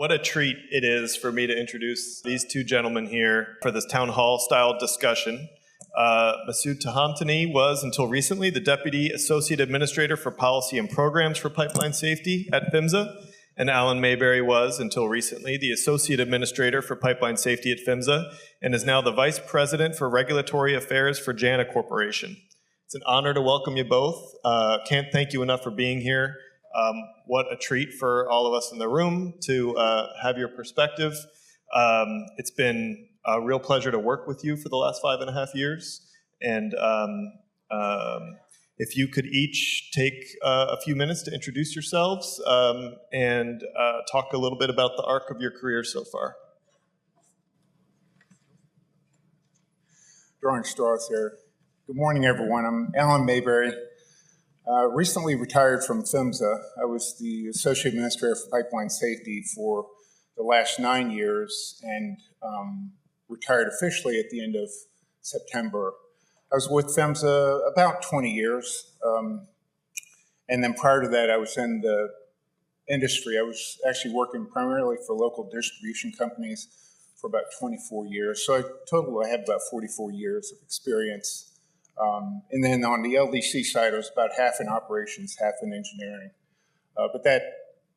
What a treat it is for me to introduce these two gentlemen here for this town hall style discussion. Massoud Tahamtani was, until recently, the Deputy Associate Administrator for Policy and Programs for Pipeline Safety at PHMSA, and Alan Mayberry was, until recently, the Associate Administrator for Pipeline Safety at PHMSA, and is now the Vice President for Regulatory Affairs for JANA Corporation. It's an honor to welcome you both. Can't thank you enough for being here. What a treat for all of us in the room to have your perspective. It's been a real pleasure to work with you for the last 5.5 years. And if you could each take a few minutes to introduce yourselves and talk a little bit about the arc of your career so far. Drawing straws here. Good morning, everyone. I'm Alan Mayberry. Recently retired from PHMSA. I was the Associate Administrator for Pipeline Safety for the last 9 years and retired officially at the end of September. I was with PHMSA about 20 years. And then prior to that, I was in the industry. I was actually working primarily for local distribution companies for about 24 years. So I have about 44 years of experience. And then on the LDC side, it was about half in operations, half in engineering. But that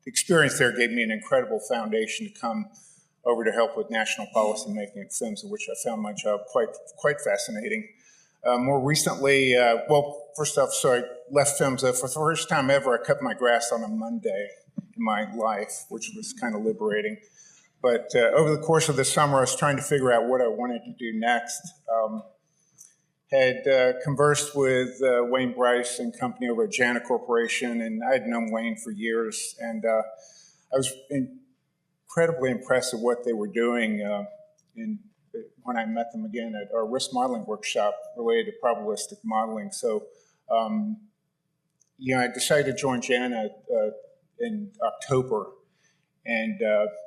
experience there gave me an incredible foundation to come over to help with national policy making at PHMSA, which I found my job quite fascinating. More recently, well, first off, so I left PHMSA. For the first time ever, I cut my grass on a Monday in my life, which was kind of liberating. But over the course of the summer, I was trying to figure out what I wanted to do next. Had conversed with Wayne Bryce and company over at JANA Corporation, and I had known Wayne for years, and I was incredibly impressed with what they were doing when I met them again at our risk modeling workshop related to probabilistic modeling. So, I decided to join JANA in October, and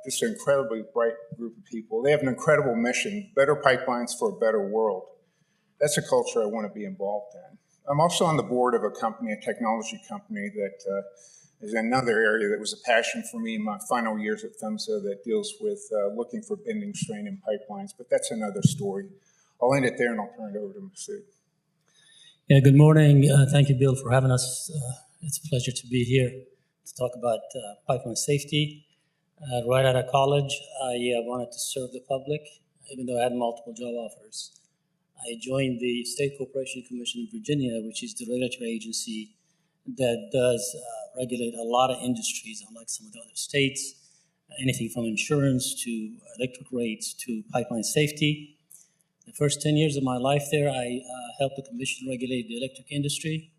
this is an incredibly bright group of people. They have an incredible mission, better pipelines for a better world. That's a culture I want to be involved in. I'm also on the board of a company, a technology company that is another area that was a passion for me in my final years at PHMSA that deals with looking for bending strain in pipelines, but that's another story. I'll end it there and I'll turn it over to Massoud. Yeah, good morning. Thank you, Bill, for having us. It's a pleasure to be here to talk about pipeline safety. Right out of college, I wanted to serve the public, even though I had multiple job offers. I joined the State Corporation Commission in Virginia, which is the regulatory agency that does regulate a lot of industries, unlike some of the other states, anything from insurance to electric rates to pipeline safety. The first 10 years of my life there, I helped the commission regulate the electric industry.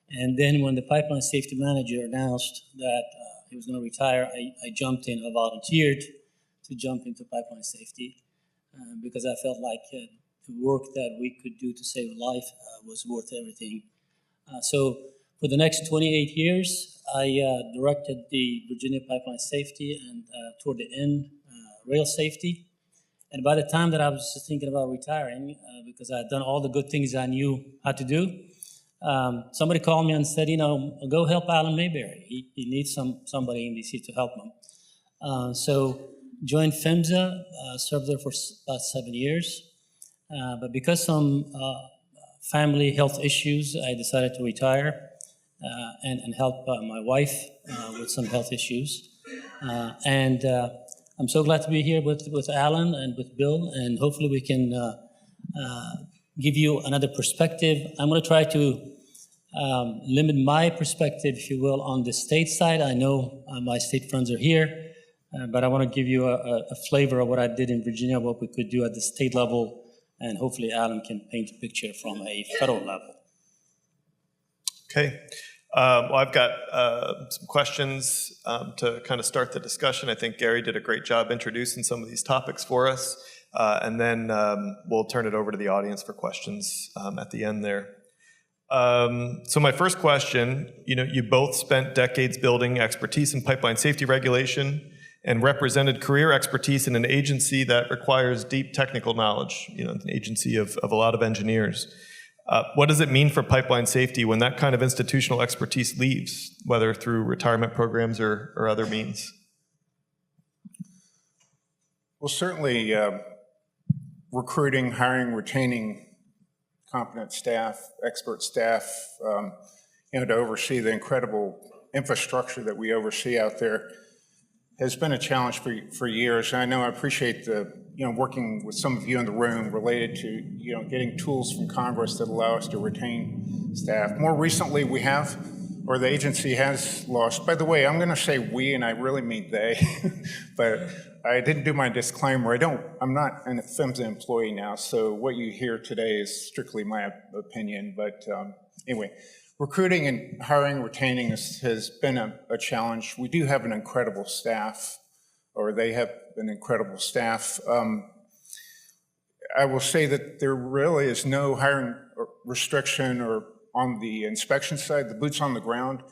And then when the pipeline safety manager announced that he was going to retire, I jumped in, I volunteered to jump into pipeline safety because I felt like the work that we could do to save life was worth everything. So for the next 28 years, I directed the Virginia pipeline safety and toward the end, rail safety. And by the time that I was just thinking about retiring, because I had done all the good things I knew how to do, somebody called me and said, go help Alan Mayberry. He needs somebody in DC to help him. So joined PHMSA, served there for about 7 years. But because some family health issues, I decided to retire and help my wife with some health issues. And I'm so glad to be here with Alan and with Bill, and hopefully we can give you another perspective. I'm going to try to limit my perspective, if you will, on the state side. I know my state friends are here, but I want to give you a flavor of what I did in Virginia, what we could do at the state level, and hopefully Alan can paint a picture from a federal level. Okay. Well, I've got some questions to kind of start the discussion. I think Gary did a great job introducing some of these topics for us, and then we'll turn it over to the audience for questions at the end there. So my first question, you both spent decades building expertise in pipeline safety regulation and represented career expertise in an agency that requires deep technical knowledge, an agency of a lot of engineers. What does it mean for pipeline safety when that kind of institutional expertise leaves, whether through retirement programs or other means? Well, certainly recruiting, hiring, retaining competent staff, expert staff, to oversee the incredible infrastructure that we oversee out there has been a challenge for years. And I know I appreciate working with some of you in the room related to, getting tools from Congress that allow us to retain staff. More recently, we have, or the agency has lost, by the way, I'm gonna say we, and I really mean they, but I didn't do my disclaimer. I'm not an PHMSA employee now, so what you hear today is strictly my opinion. But anyway, recruiting and hiring, retaining has been a challenge. We do have an incredible staff, or they have an incredible staff. I will say that there really is no hiring restriction or on the inspection side, the boots on the ground,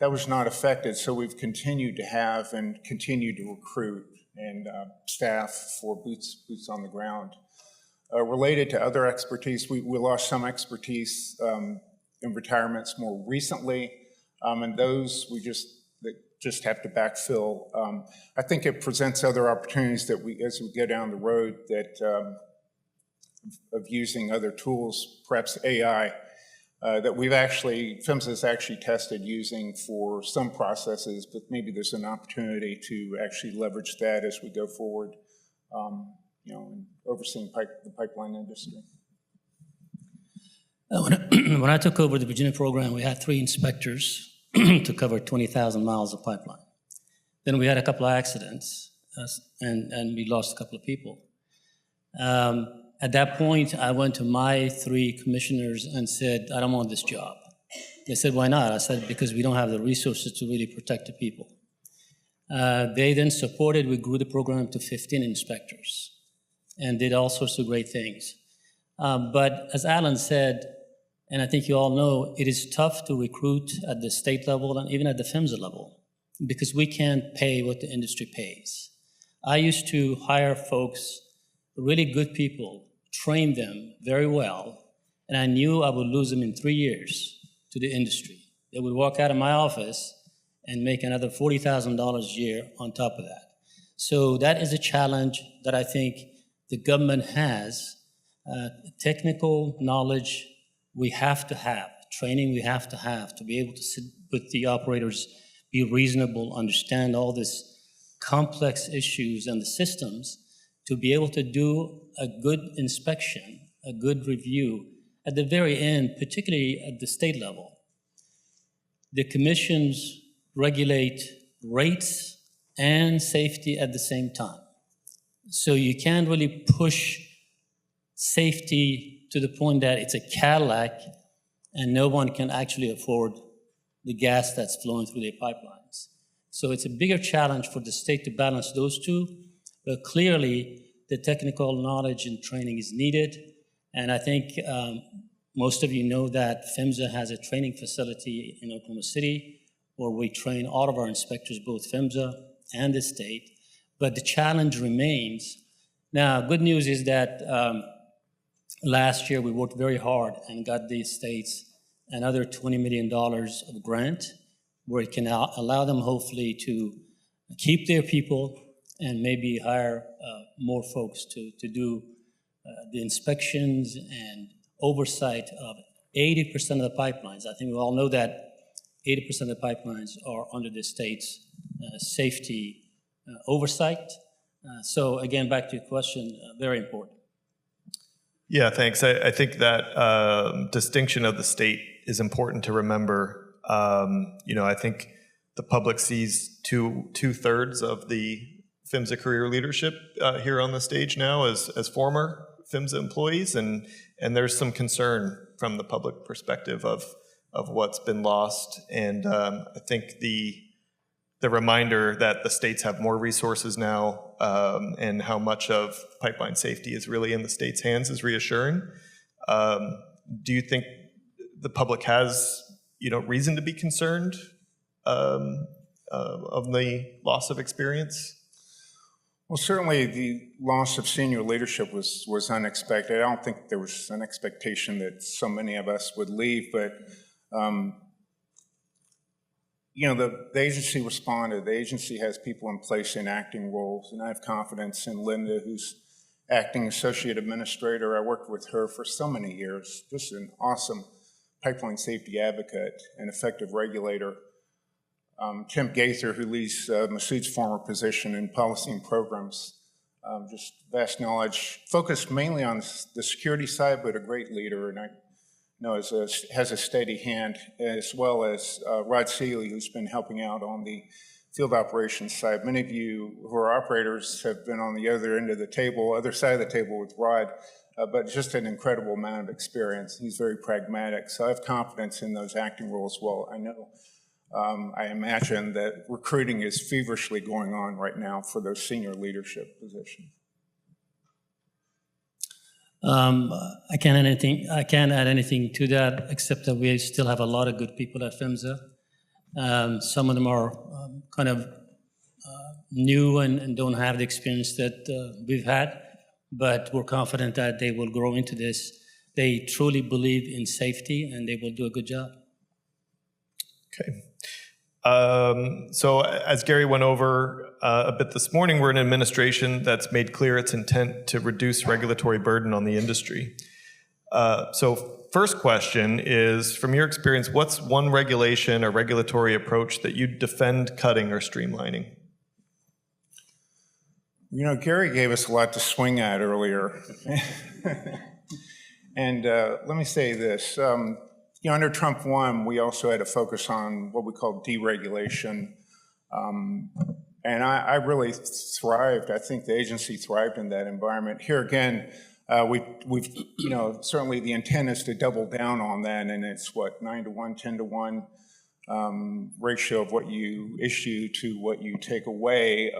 that was not affected. So we've continued to have and continue to recruit and staff for boots on the ground. Related to other expertise, we lost some expertise in retirements more recently, and those we just have to backfill. I think it presents other opportunities that as we go down the road of using other tools, perhaps AI, that PHMSA has actually tested using for some processes, but maybe there's an opportunity to actually leverage that as we go forward, in overseeing the pipeline industry. When I took over the Virginia program, we had 3 inspectors to cover 20,000 miles of pipeline. Then we had a couple of accidents, and we lost a couple of people. At that point, I went to my 3 commissioners and said, I don't want this job. They said, why not? I said, because we don't have the resources to really protect the people. They then supported, we grew the program to 15 inspectors and did all sorts of great things. But as Alan said, and I think you all know, it is tough to recruit at the state level and even at the PHMSA level because we can't pay what the industry pays. I used to hire folks, really good people, train them very well, and I knew I would lose them in 3 years to the industry. They would walk out of my office and make another $40,000 a year on top of that. So that is a challenge that I think the government has. Technical knowledge we have to have, training we have to be able to sit with the operators, be reasonable, understand all these complex issues and the systems to be able to do a good inspection, a good review at the very end, particularly at the state level. The commissions regulate rates and safety at the same time. So you can't really push safety to the point that it's a Cadillac and no one can actually afford the gas that's flowing through their pipelines. So it's a bigger challenge for the state to balance those two, but clearly the technical knowledge and training is needed. And I think most of you know that PHMSA has a training facility in Oklahoma City where we train all of our inspectors, both PHMSA and the state, but the challenge remains. Now, good news is that last year we worked very hard and got the states another $20 million of grant where it can allow them hopefully to keep their people and maybe hire more folks to do the inspections and oversight of 80% of the pipelines. I think we all know that 80% of the pipelines are under the state's safety oversight. So again, back to your question, very important. Yeah, thanks. I think that distinction of the state is important to remember. I think the public sees two-thirds of the PHMSA career leadership here on the stage now as former PHMSA employees, and there's some concern from the public perspective of what's been lost. And I think the reminder that the states have more resources now and how much of pipeline safety is really in the state's hands is reassuring. Do you think the public has reason to be concerned of the loss of experience? Well, certainly the loss of senior leadership was unexpected. I don't think there was an expectation that so many of us would leave, but the agency responded. The agency has people in place in acting roles, and I have confidence in Linda, who's acting associate administrator. I worked with her for so many years, just an awesome pipeline safety advocate and effective regulator. Tim Gaither, who leads Massoud's former position in policy and programs, just vast knowledge, focused mainly on the security side, but a great leader, and I know has a steady hand, as well as Rod Seeley, who's been helping out on the field operations side. Many of you who are operators have been on the other end of the table, other side of the table with Rod, but just an incredible amount of experience. He's very pragmatic, so I have confidence in those acting roles. Well, I know, I imagine that recruiting is feverishly going on right now for those senior leadership positions. I can't add anything to that, except that we still have a lot of good people at PHMSA. Some of them are kind of new and don't have the experience that we've had, but we're confident that they will grow into this. They truly believe in safety, and they will do a good job. Okay. So as Gary went over a bit this morning, we're an administration that's made clear its intent to reduce regulatory burden on the industry. So first question is, from your experience, what's one regulation or regulatory approach that you defend cutting or streamlining? Gary gave us a lot to swing at earlier. And let me say this. Under Trump 1, we also had a focus on what we call deregulation. And I really thrived. I think the agency thrived in that environment. Here again, we've certainly the intent is to double down on that, and it's what, 9-to-1, 10-to-1 ratio of what you issue to what you take away.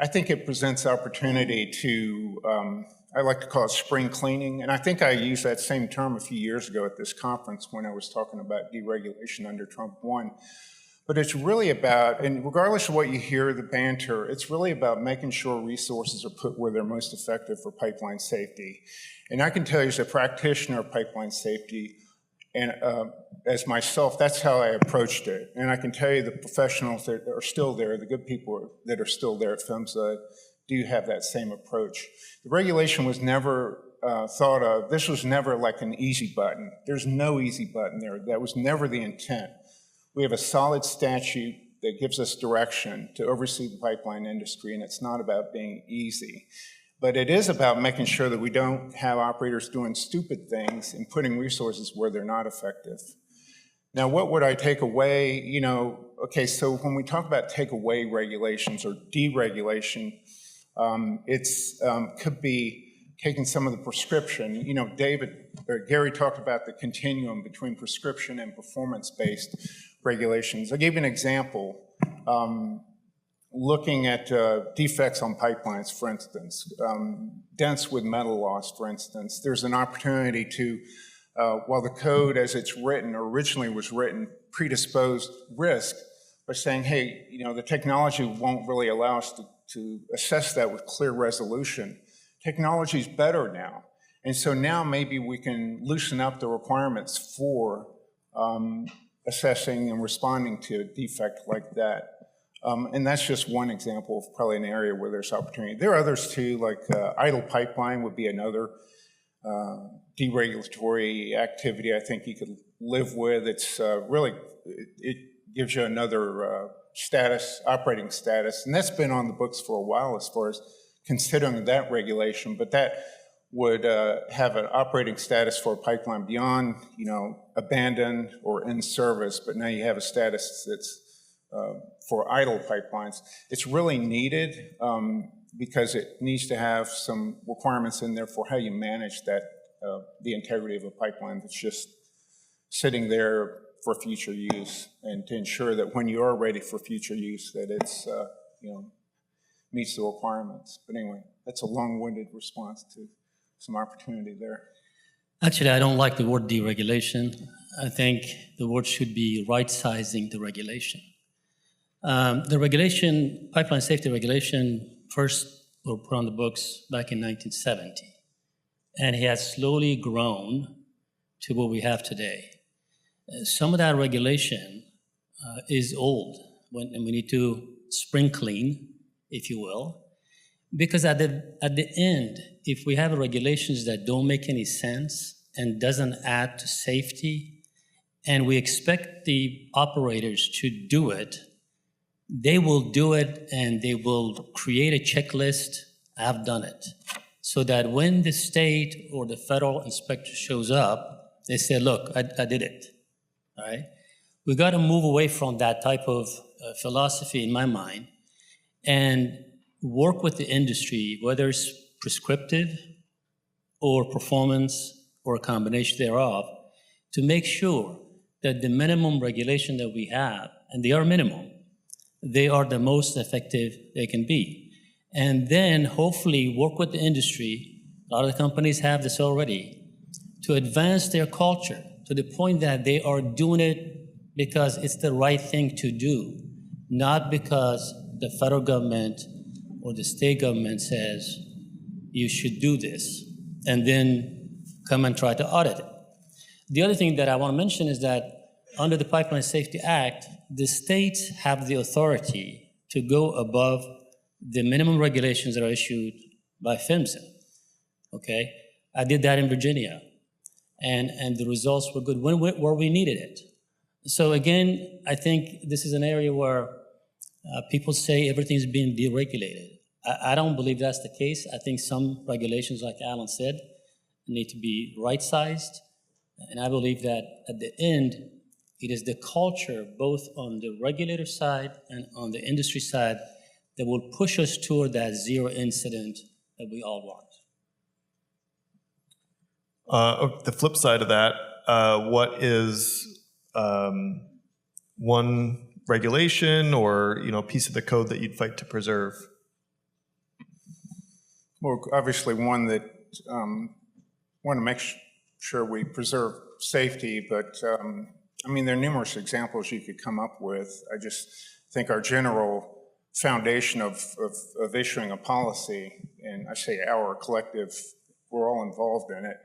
I think it presents opportunity to, I like to call it spring cleaning, and I think I used that same term a few years ago at this conference when I was talking about deregulation under Trump 1. But it's really about, and regardless of what you hear, the banter, it's really about making sure resources are put where they're most effective for pipeline safety. And I can tell you as a practitioner of pipeline safety, and as myself, that's how I approached it. And I can tell you the professionals that are still there, the good people that are still there at PHMSA, do have that same approach. The regulation was never thought of, this was never like an easy button. There's no easy button there. That was never the intent. We have a solid statute that gives us direction to oversee the pipeline industry, and it's not about being easy. But it is about making sure that we don't have operators doing stupid things and putting resources where they're not effective. Now, what would I take away? Okay, so when we talk about take away regulations or deregulation, it's could be taking some of the prescription. Gary talked about the continuum between prescription and performance-based regulations. I'll give you an example. Looking at defects on pipelines, for instance, dents with metal loss, for instance, there's an opportunity to, while the code as it's written or originally was written predisposed risk, by saying, hey, the technology won't really allow us to assess that with clear resolution. Technology's better now. And so now maybe we can loosen up the requirements for assessing and responding to a defect like that. And that's just one example of probably an area where there's opportunity. There are others too, like idle pipeline would be another deregulatory activity I think you could live with. It's really, it gives you another operating status. And that's been on the books for a while as far as considering that regulation, but that would have an operating status for a pipeline beyond, abandoned or in service, but now you have a status that's for idle pipelines. It's really needed because it needs to have some requirements in there for how you manage that, the integrity of a pipeline that's just sitting there for future use, and to ensure that when you are ready for future use, that it's, meets the requirements. But anyway, that's a long-winded response to some opportunity there. Actually, I don't like the word deregulation. I think the word should be right-sizing the regulation. The regulation, pipeline safety regulation, first were put on the books back in 1970. And it has slowly grown to what we have today. Some of that regulation is old, and we need to spring clean, if you will. Because at the end, if we have regulations that don't make any sense and doesn't add to safety, and we expect the operators to do it, they will do it and they will create a checklist, I've done it. So that when the state or the federal inspector shows up, they say, look, I did it, all right? We gotta move away from that type of philosophy in my mind and work with the industry, whether it's prescriptive or performance or a combination thereof, to make sure that the minimum regulation that we have, and they are minimum, they are the most effective they can be. And then hopefully work with the industry, a lot of the companies have this already, to advance their culture to the point that they are doing it because it's the right thing to do, not because the federal government or the state government says you should do this, and then come and try to audit it. The other thing that I want to mention is that under the Pipeline Safety Act, the states have the authority to go above the minimum regulations that are issued by PHMSA, okay? I did that in Virginia, and the results were good where we needed it. So again, I think this is an area where people say everything's being deregulated. I don't believe that's the case. I think some regulations, like Alan said, need to be right-sized. And I believe that at the end, it is the culture, both on the regulator side and on the industry side, that will push us toward that zero incident that we all want. The flip side of that, what is one regulation or piece of the code that you'd fight to preserve? Well, obviously one that want to make sure we preserve safety, but I mean, there are numerous examples you could come up with. I just think our general foundation of issuing a policy, and I say our collective, we're all involved in it,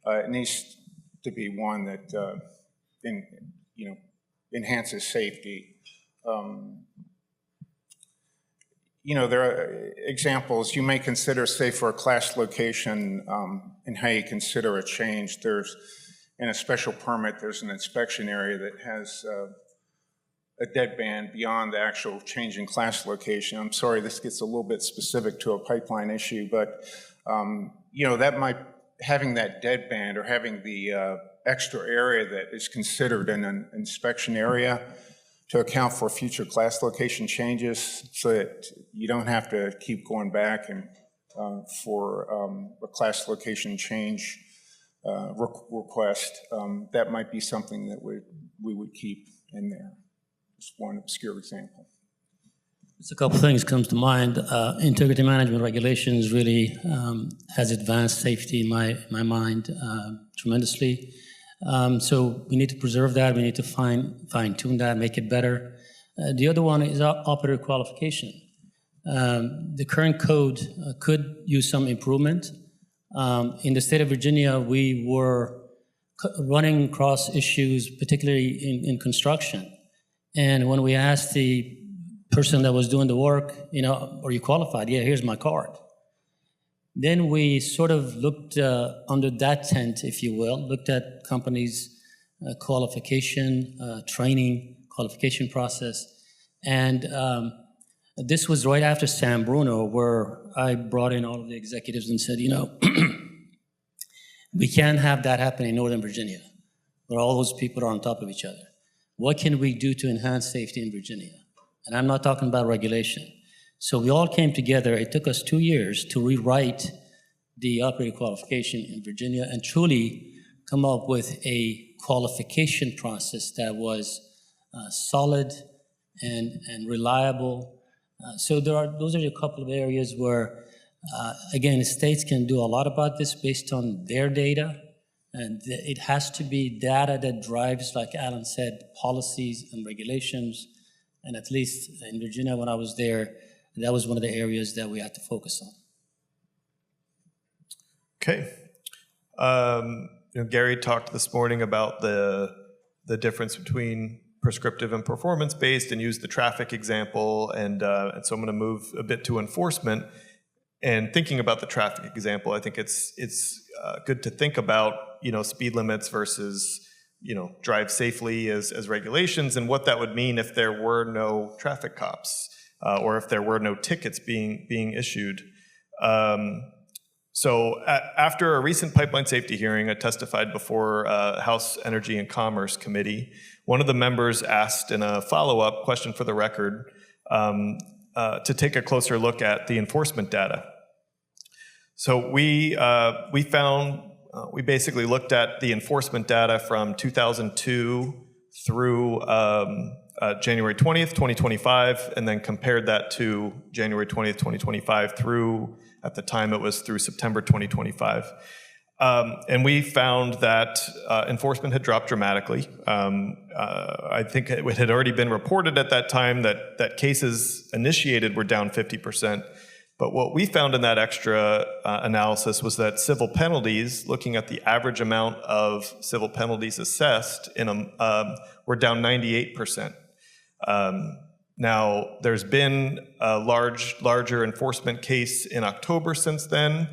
it needs to be one that enhances safety. There are examples you may consider, say, for a class location and how you consider a change. There's, in a special permit, there's an inspection area that has a deadband beyond the actual change in class location. I'm sorry, this gets a little bit specific to a pipeline issue, but that might, having that deadband or having the extra area that is considered an inspection area to account for future class location changes, so that you don't have to keep going back and for a class location change request. That might be something that we would keep in there. Just one obscure example. Just a couple things comes to mind. Integrity management regulations really has advanced safety in my mind tremendously. So we need to preserve that. We need to fine-tune that, make it better. The other one is operator qualification. The current code could use some improvement. In the state of Virginia, we were running across issues, particularly in construction. And when we asked the person that was doing the work, are you qualified? Yeah, here's my card. Then we sort of looked under that tent, if you will, looked at companies' qualification, training, qualification process. And this was right after San Bruno, where I brought in all of the executives and said, we can't have that happen in Northern Virginia, where all those people are on top of each other. What can we do to enhance safety in Virginia? And I'm not talking about regulation. So we all came together. It took us 2 years to rewrite the operator qualification in Virginia and truly come up with a qualification process that was solid and reliable. So those are a couple of areas where, again, states can do a lot about this based on their data. And it has to be data that drives, like Alan said, policies and regulations. And at least in Virginia, when I was there, that was one of the areas that we had to focus on. Okay. Gary talked this morning about the difference between prescriptive and performance-based and used the traffic example, and so I'm going to move a bit to enforcement. And thinking about the traffic example, I think it's good to think about, speed limits versus, drive safely as regulations, and what that would mean if there were no traffic cops or if there were no tickets being issued. So after a recent pipeline safety hearing, I testified before House Energy and Commerce Committee. One of the members asked in a follow-up question for the record to take a closer look at the enforcement data. So we basically looked at the enforcement data from 2002 through January 20th, 2025, and then compared that to January 20th, 2025 through, at the time it was through September 2025. And we found that enforcement had dropped dramatically. I think it had already been reported at that time that cases initiated were down 50%. But what we found in that extra analysis was that civil penalties, looking at the average amount of civil penalties assessed, were down 98%. Now, there's been a larger enforcement case in October since then,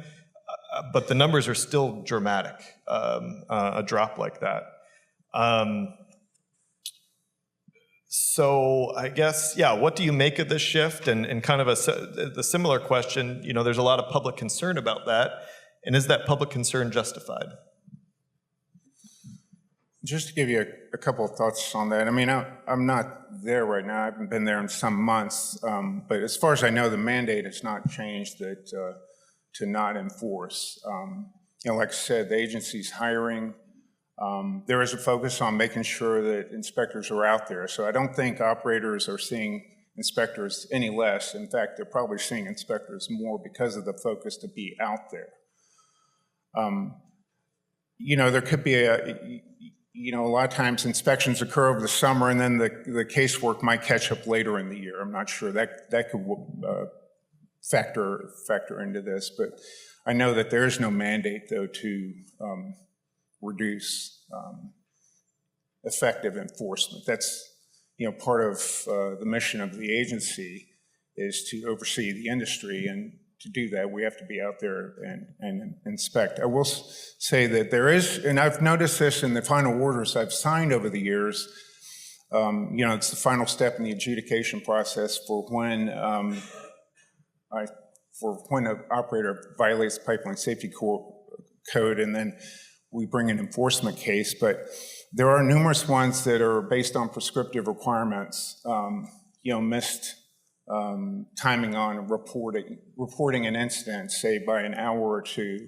but the numbers are still dramatic, a drop like that. So I guess, what do you make of this shift? And kind of the similar question, there's a lot of public concern about that. And is that public concern justified? Just to give you a couple of thoughts on that. I mean, I'm not there right now. I haven't been there in some months. But as far as I know, the mandate has not changed that to not enforce. Like I said, the agency's hiring. There is a focus on making sure that inspectors are out there. So I don't think operators are seeing inspectors any less. In fact, they're probably seeing inspectors more because of the focus to be out there. There could be a lot of times inspections occur over the summer, and then the casework might catch up later in the year. I'm not sure that could factor into this, but I know that there is no mandate, though, to reduce effective enforcement. That's part of the mission of the agency is to oversee the industry, and to do that we have to be out there and inspect. I will say that there is, and I've noticed this in the final orders I've signed over the years, it's the final step in the adjudication process for when an operator violates the pipeline safety code, and then we bring an enforcement case. But there are numerous ones that are based on prescriptive requirements, missed timing on reporting an incident, say by an hour or two,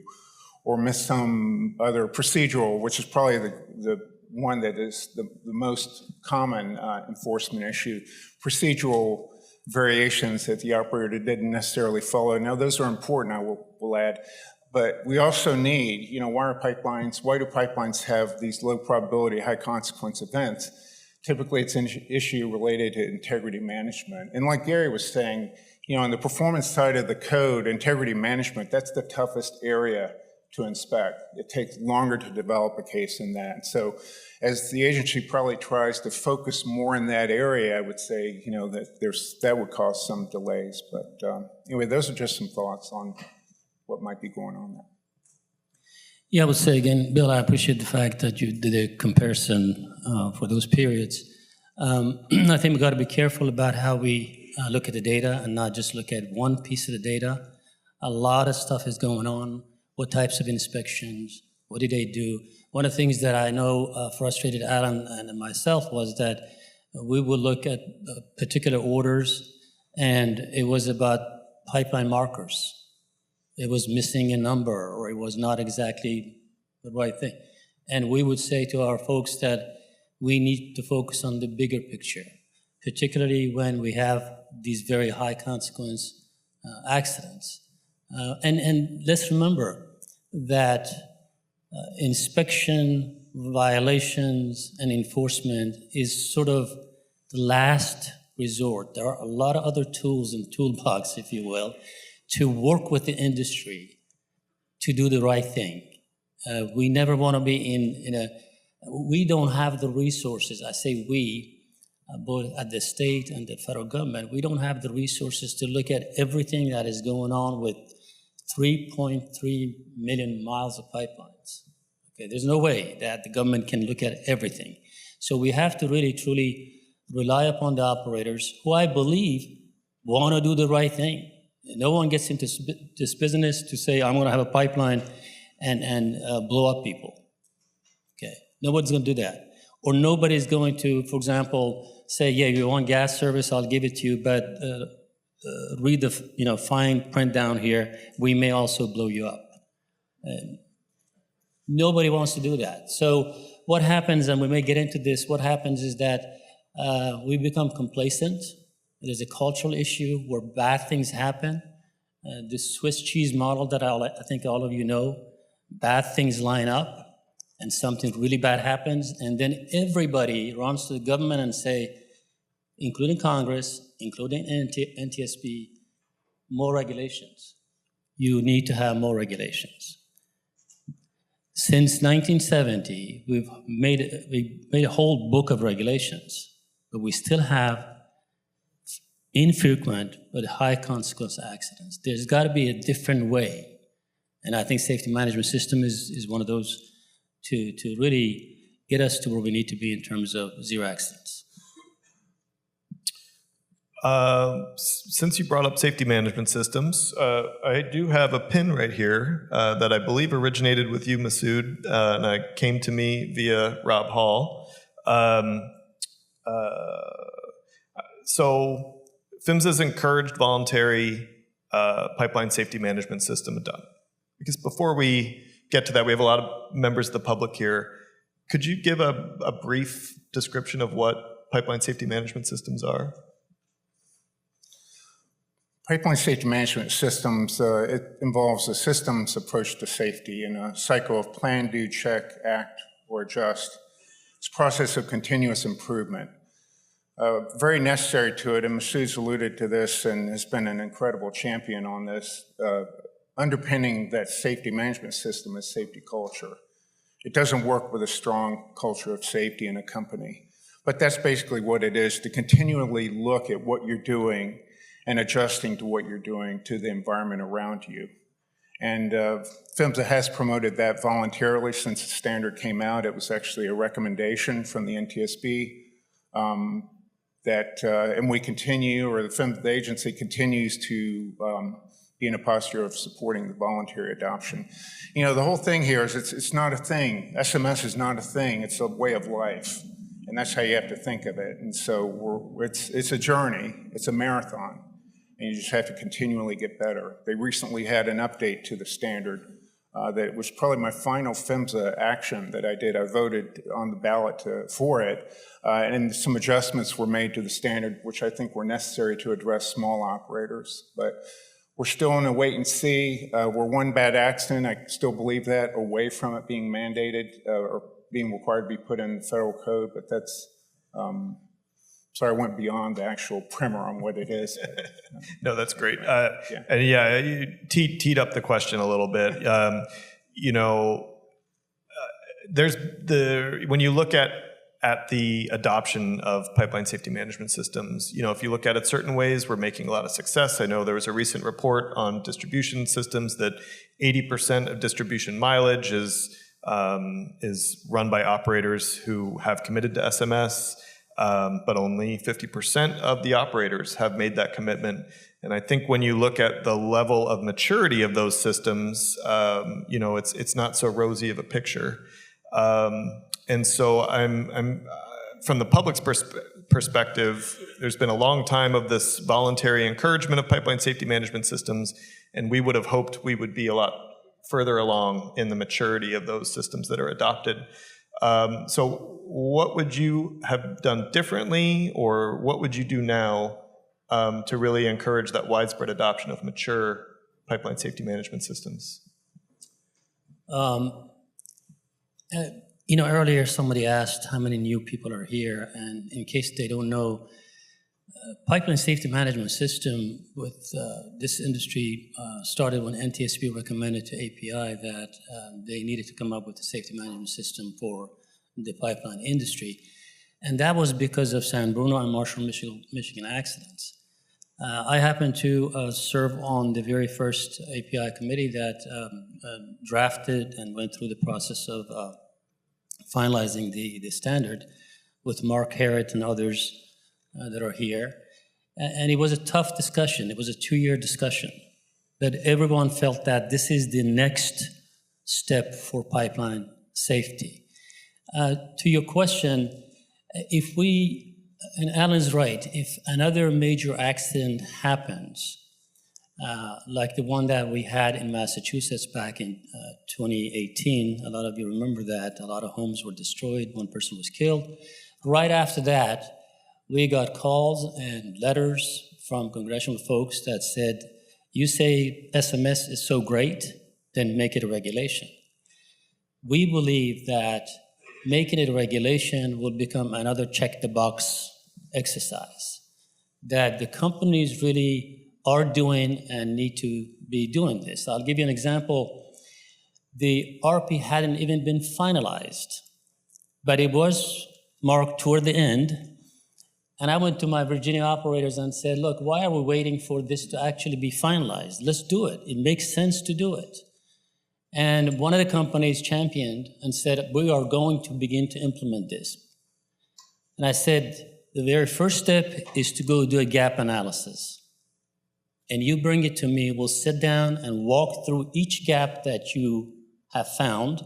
or miss some other procedural, which is probably the one that is the most common enforcement issue, procedural variations that the operator didn't necessarily follow. Now, those are important, I will add. But we also need, why do pipelines have these low probability, high consequence events? Typically, it's an issue related to integrity management. And like Gary was saying, on the performance side of the code, integrity management, that's the toughest area to inspect. It takes longer to develop a case in that. So as the agency probably tries to focus more in that area, I would say, that would cause some delays. But anyway, those are just some thoughts on what might be going on there. Yeah, I would say again, Bill, I appreciate the fact that you did a comparison for those periods. I think we've got to be careful about how we look at the data and not just look at one piece of the data. A lot of stuff is going on. What types of inspections? What did they do? One of the things that I know frustrated Alan and myself was that we would look at particular orders, and it was about pipeline markers. It was missing a number, or it was not exactly the right thing. And we would say to our folks that we need to focus on the bigger picture, particularly when we have these very high consequence accidents. And let's remember that inspection, violations, and enforcement is sort of the last resort. There are a lot of other tools in the toolbox, if you will, to work with the industry to do the right thing. We never want to be we don't have the resources, I say we, both at the state and the federal government, we don't have the resources to look at everything that is going on with 3.3 million miles of pipelines. Okay, there's no way that the government can look at everything. So we have to really, truly rely upon the operators who I believe want to do the right thing. No one gets into this business to say, I'm going to have a pipeline and blow up people. Okay, nobody's going to do that. Or nobody's going to, for example, say, yeah, you want gas service, I'll give it to you, but read the fine print down here. We may also blow you up. Nobody wants to do that. So what happens, and we may get into this, what happens is that we become complacent. There's a cultural issue where bad things happen. The Swiss cheese model that I think all of you know, bad things line up and something really bad happens, and then everybody runs to the government and say, including Congress, including NTSB, more regulations. You need to have more regulations. Since 1970, we've made a whole book of regulations, but we still have infrequent but high consequence accidents. There's got to be a different way. And I think safety management system is one of those to really get us to where we need to be in terms of zero accidents. Since you brought up safety management systems, I do have a pin right here that I believe originated with you, Massoud, and it came to me via Rob Hall. So PHMSA's encouraged voluntary pipeline safety management system done. Because before we get to that, we have a lot of members of the public here. Could you give a brief description of what pipeline safety management systems are? Pipeline safety management systems, it involves a systems approach to safety in a cycle of plan, do, check, act, or adjust. It's a process of continuous improvement. Very necessary to it, and Massoud's alluded to this and has been an incredible champion on this. Underpinning that safety management system is safety culture. It doesn't work with a strong culture of safety in a company. But that's basically what it is, to continually look at what you're doing and adjusting to what you're doing to the environment around you. And PHMSA has promoted that voluntarily since the standard came out. It was actually a recommendation from the NTSB and we continue, or the agency continues to be in a posture of supporting the voluntary adoption. You know, the whole thing here is it's not a thing. SMS is not a thing, it's a way of life. And that's how you have to think of it. And so it's a journey, it's a marathon. And you just have to continually get better. They recently had an update to the standard that was probably my final PHMSA action that I did. I voted on the ballot for it, and some adjustments were made to the standard, which I think were necessary to address small operators. But we're still in a wait and see. We're one bad accident, I still believe that, away from it being mandated or being required to be put in the federal code, but that's, sorry, I went beyond the actual primer on what it is. No, that's great. And yeah, you teed up the question a little bit. You know, when you look at the adoption of pipeline safety management systems, you know, if you look at it certain ways, we're making a lot of success. I know there was a recent report on distribution systems that 80% of distribution mileage is run by operators who have committed to SMS. But only 50% of the operators have made that commitment. And I think when you look at the level of maturity of those systems, you know, it's not so rosy of a picture. And so I'm from the public's perspective, there's been a long time of this voluntary encouragement of pipeline safety management systems, and we would have hoped we would be a lot further along in the maturity of those systems that are adopted. So what would you have done differently, or what would you do now to really encourage that widespread adoption of mature pipeline safety management systems? You know, earlier somebody asked how many new people are here, and in case they don't know, pipeline safety management system with this industry started when NTSB recommended to API that they needed to come up with a safety management system for the pipeline industry. And that was because of San Bruno and Marshall, Michigan accidents. I happened to serve on the very first API committee that drafted and went through the process of finalizing the standard with Mark Harrod and others that are here. And it was a tough discussion. It was a 2-year discussion. But everyone felt that this is the next step for pipeline safety. To your question, if we, and Alan's right, if another major accident happens, like the one that we had in Massachusetts back in 2018, a lot of you remember that, a lot of homes were destroyed, one person was killed. Right after that, we got calls and letters from congressional folks that said, you say SMS is so great, then make it a regulation. We believe that making it a regulation will become another check-the-box exercise that the companies really are doing and need to be doing this. I'll give you an example. The RP hadn't even been finalized, but it was marked toward the end. And I went to my Virginia operators and said, look, why are we waiting for this to actually be finalized? Let's do it. It makes sense to do it. And one of the companies championed and said, we are going to begin to implement this. And I said, the very first step is to go do a gap analysis. And you bring it to me, we'll sit down and walk through each gap that you have found.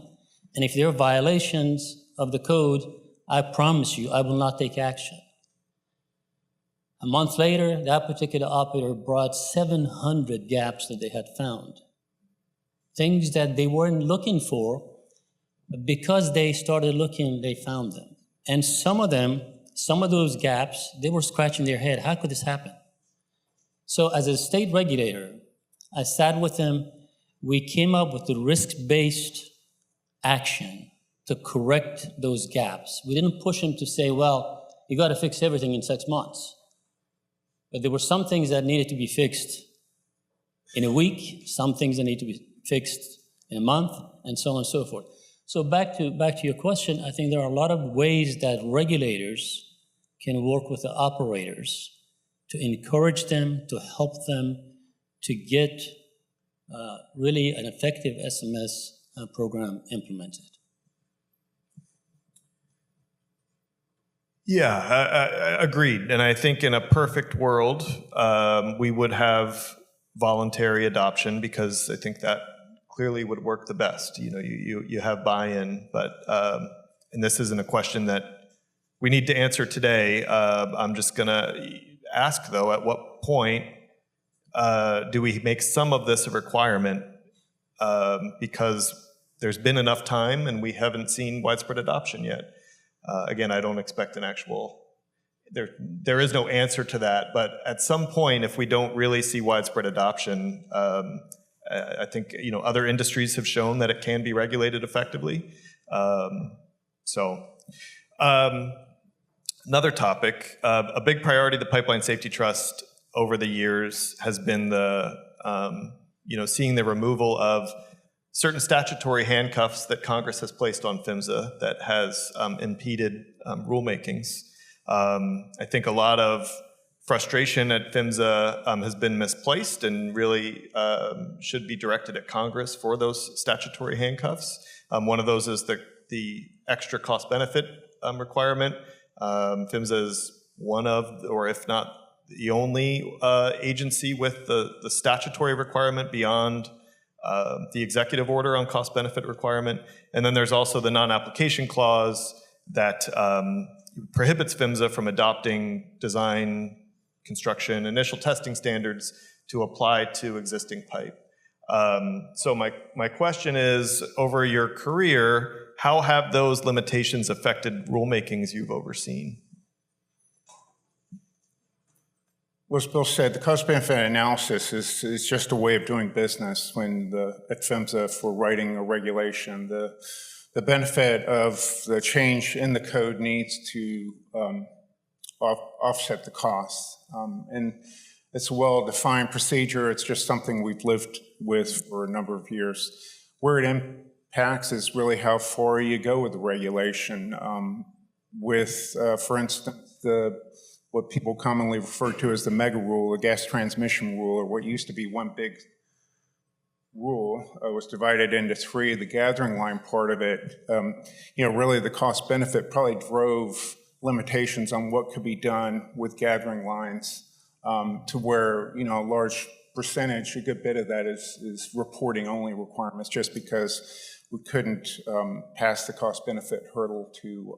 And if there are violations of the code, I promise you, I will not take action. A month later, that particular operator brought 700 gaps that they had found. Things that they weren't looking for, but because they started looking, they found them. And some of those gaps, they were scratching their head. How could this happen? So as a state regulator, I sat with them. We came up with the risk-based action to correct those gaps. We didn't push them to say, well, you got to fix everything in 6 months. But there were some things that needed to be fixed in a week, some things that need to be fixed in a month, and so on and so forth. So back to your question, I think there are a lot of ways that regulators can work with the operators to encourage them, to help them to get really an effective SMS program implemented. Yeah, agreed. And I think in a perfect world, we would have voluntary adoption because I think that clearly would work the best. You know, you have buy-in, but and this isn't a question that we need to answer today. I'm just going to ask, though, at what point do we make some of this a requirement because there's been enough time and we haven't seen widespread adoption yet? Again, I don't expect an actual, there is no answer to that, but at some point, if we don't really see widespread adoption, I think, you know, other industries have shown that it can be regulated effectively. Another topic, a big priority of the Pipeline Safety Trust over the years has been the, seeing the removal of certain statutory handcuffs that Congress has placed on PHMSA that has impeded rulemakings. I think a lot of frustration at PHMSA has been misplaced and really should be directed at Congress for those statutory handcuffs. One of those is the extra cost-benefit requirement. PHMSA is one of, or if not the only agency with the statutory requirement beyond the executive order on cost-benefit requirement. And then there's also the non-application clause that prohibits PHMSA from adopting design, construction, initial testing standards to apply to existing pipe. So my question is, over your career, how have those limitations affected rulemakings you've overseen? Well, as Bill said, the cost-benefit analysis is just a way of doing business at PHMSA for writing a regulation. The benefit of the change in the code needs to offset the costs. And it's a well-defined procedure. It's just something we've lived with for a number of years. Where it impacts is really how far you go with the regulation. with, for instance, what people commonly refer to as the mega rule, the gas transmission rule, or what used to be one big rule, was divided into three. The gathering line part of it, really the cost benefit probably drove limitations on what could be done with gathering lines, to where, a large percentage, a good bit of that is reporting only requirements, just because we couldn't pass the cost benefit hurdle to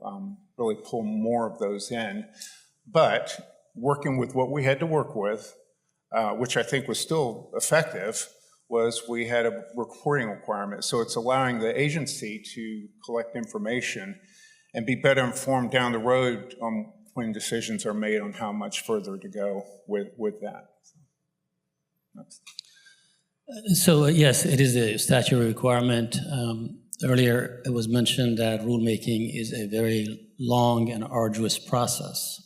really pull more of those in. But working with what we had to work with, which I think was still effective, was we had a reporting requirement. So it's allowing the agency to collect information and be better informed down the road when decisions are made on how much further to go with that. So yes, it is a statutory requirement. Earlier, it was mentioned that rulemaking is a very long and arduous process.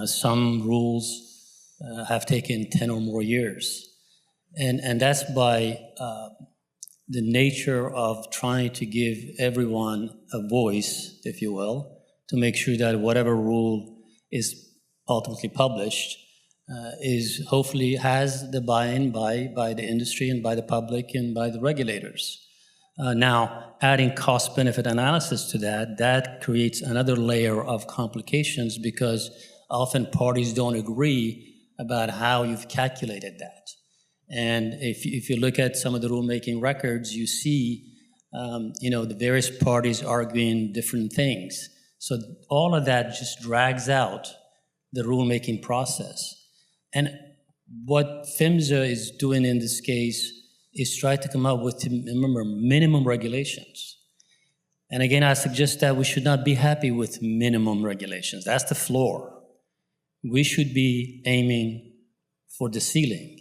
Some rules have taken 10 or more years. And that's by the nature of trying to give everyone a voice, if you will, to make sure that whatever rule is ultimately published is hopefully has the buy-in by the industry and by the public and by the regulators. Now, adding cost-benefit analysis to that creates another layer of complications, because often parties don't agree about how you've calculated that. And if you look at some of the rulemaking records, you see, the various parties arguing different things. So all of that just drags out the rulemaking process. And what PHMSA is doing in this case is try to come up with minimum regulations. And again, I suggest that we should not be happy with minimum regulations. That's the floor. We should be aiming for the ceiling.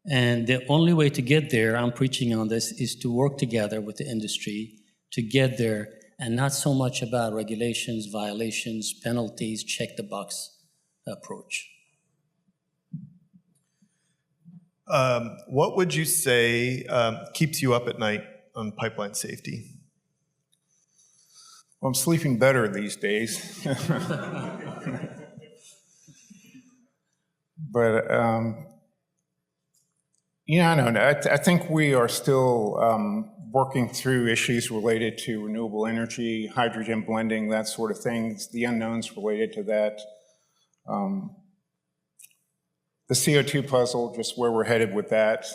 And the only way to get there, I'm preaching on this, is to work together with the industry to get there, and not so much about regulations, violations, penalties, check the box approach. What would you say keeps you up at night on pipeline safety? Well, I'm sleeping better these days. But, I don't know. I think we are still working through issues related to renewable energy, hydrogen blending, that sort of thing, the unknowns related to that. The CO2 puzzle, just where we're headed with that.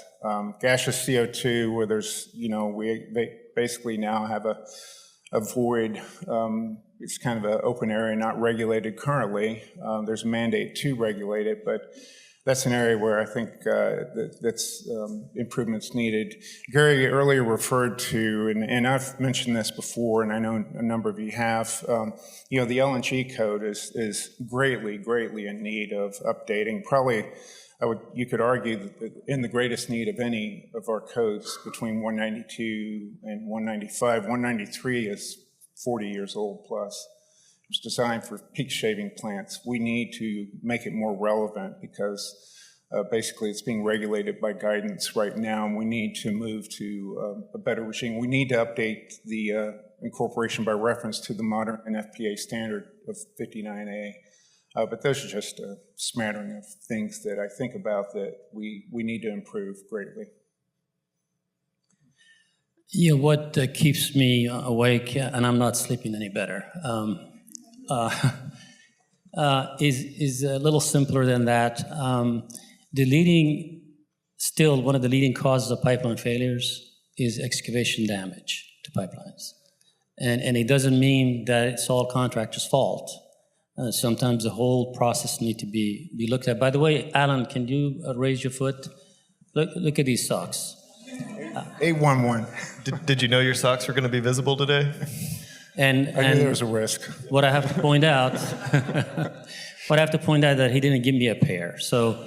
Gaseous CO2, where there's, we basically now have a void. It's kind of an open area, not regulated currently. There's a mandate to regulate it, but that's an area where I think that's improvements needed. Gary earlier referred to, and I've mentioned this before, and I know a number of you have, the LNG code is greatly in need of updating. Probably, you could argue that in the greatest need of any of our codes between 192 and 195. 193 is 40 years old plus. It was designed for peak shaving plants. We need to make it more relevant because basically it's being regulated by guidance right now, and we need to move to a better regime. We need to update the incorporation by reference to the modern NFPA standard of 59A. But those are just a smattering of things that I think about that we need to improve greatly. Yeah, what keeps me awake, and I'm not sleeping any better, is a little simpler than that. One of the leading causes of pipeline failures is excavation damage to pipelines. And it doesn't mean that it's all contractors' fault. Sometimes the whole process needs to be looked at. By the way, Alan, can you raise your foot? Look at these socks. 811. Did you know your socks were going to be visible today? And I knew there was a risk. What I have to point out, that he didn't give me a pair. So,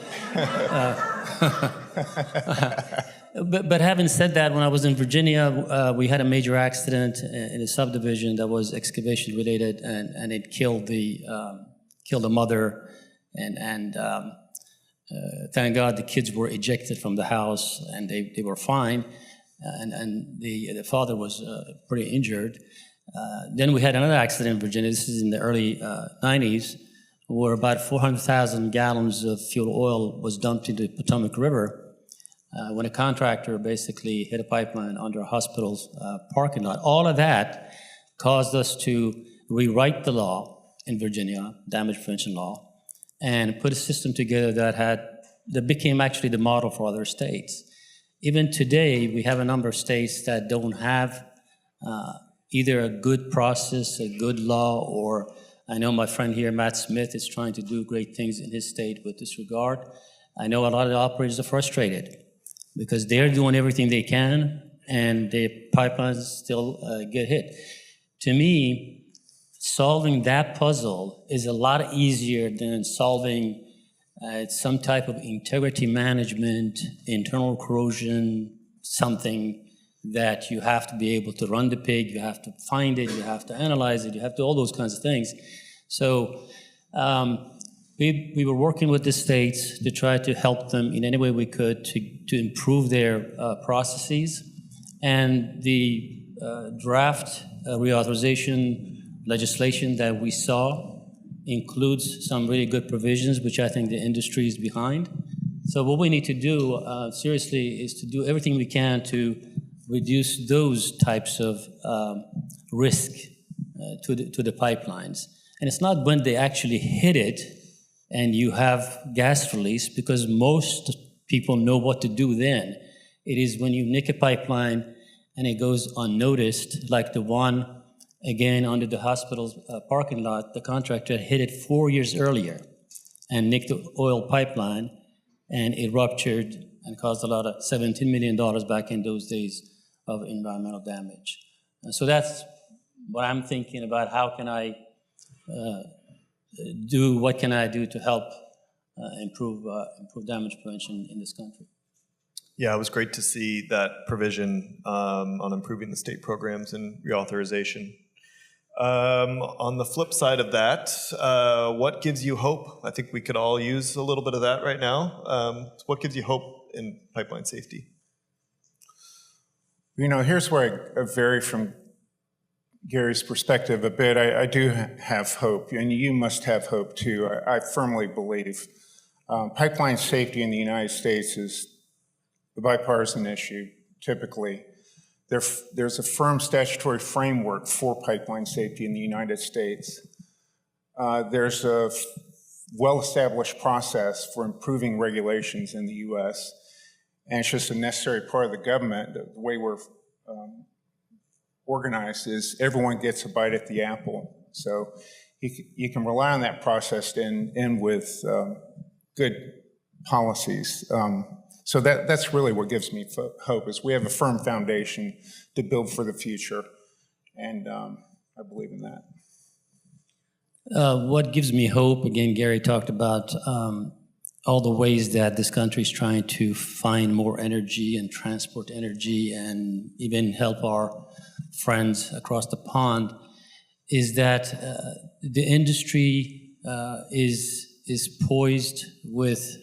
but having said that, when I was in Virginia, we had a major accident in a subdivision that was excavation related, and it killed the mother, and thank God the kids were ejected from the house and they were fine, and the father was pretty injured. Then we had another accident in Virginia. This is in the early 90s, where about 400,000 gallons of fuel oil was dumped into the Potomac River when a contractor basically hit a pipeline under a hospital's parking lot. All of that caused us to rewrite the law in Virginia, damage prevention law, and put a system together that became actually the model for other states. Even today, we have a number of states that don't have either a good process, a good law, or I know my friend here, Matt Smith, is trying to do great things in his state with this regard. I know a lot of the operators are frustrated because they're doing everything they can and their pipelines still get hit. To me, solving that puzzle is a lot easier than solving some type of integrity management, internal corrosion, something that you have to be able to run the pig, you have to find it, you have to analyze it, you have to all those kinds of things. So we were working with the states to try to help them in any way we could to improve their processes. And the draft reauthorization legislation that we saw includes some really good provisions, which I think the industry is behind. So what we need to do, seriously, is to do everything we can to reduce those types of risk to the pipelines. And it's not when they actually hit it and you have gas release, because most people know what to do then. It is when you nick a pipeline and it goes unnoticed, like the one, again, under the hospital's parking lot. The contractor hit it 4 years earlier and nicked the oil pipeline, and it ruptured and caused a lot of $17 million back in those days of environmental damage. And so that's what I'm thinking about. How can I what can I do to help improve damage prevention in this country? Yeah, it was great to see that provision on improving the state programs and reauthorization. On the flip side of that, what gives you hope? I think we could all use a little bit of that right now. What gives you hope in pipeline safety? You know, here's where I vary from Gary's perspective a bit. I do have hope, and you must have hope too. I firmly believe pipeline safety in the United States is a bipartisan issue, typically. There's a firm statutory framework for pipeline safety in the United States. There's a well-established process for improving regulations in the U.S., and it's just a necessary part of the government. The way we're organized is everyone gets a bite at the apple. So you can rely on that process to end with good policies. So that's really what gives me hope, is we have a firm foundation to build for the future, and I believe in that. What gives me hope, again, Gary talked about all the ways that this country is trying to find more energy and transport energy and even help our friends across the pond, is that the industry is poised with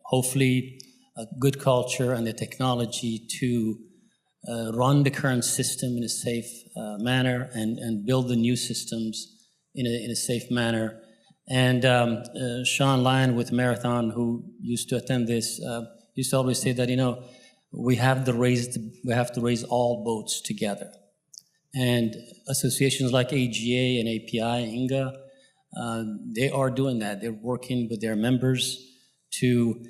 hopefully a good culture and the technology to run the current system in a safe manner and build the new systems in a safe manner. And Sean Lyon with Marathon, who used to attend this, used to always say that, you know, we have to raise all boats together. And associations like AGA and API, INGA, they are doing that. They're working with their members to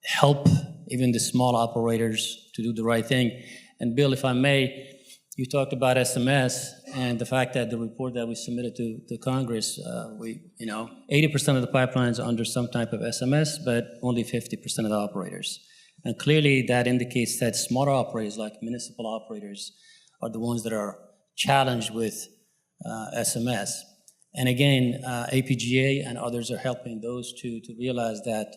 help even the small operators to do the right thing. And Bill, if I may, you talked about SMS and the fact that the report that we submitted to Congress, 80% of the pipelines are under some type of SMS, but only 50% of the operators. And clearly that indicates that smaller operators like municipal operators are the ones that are challenged with SMS. And again, APGA and others are helping those to realize that,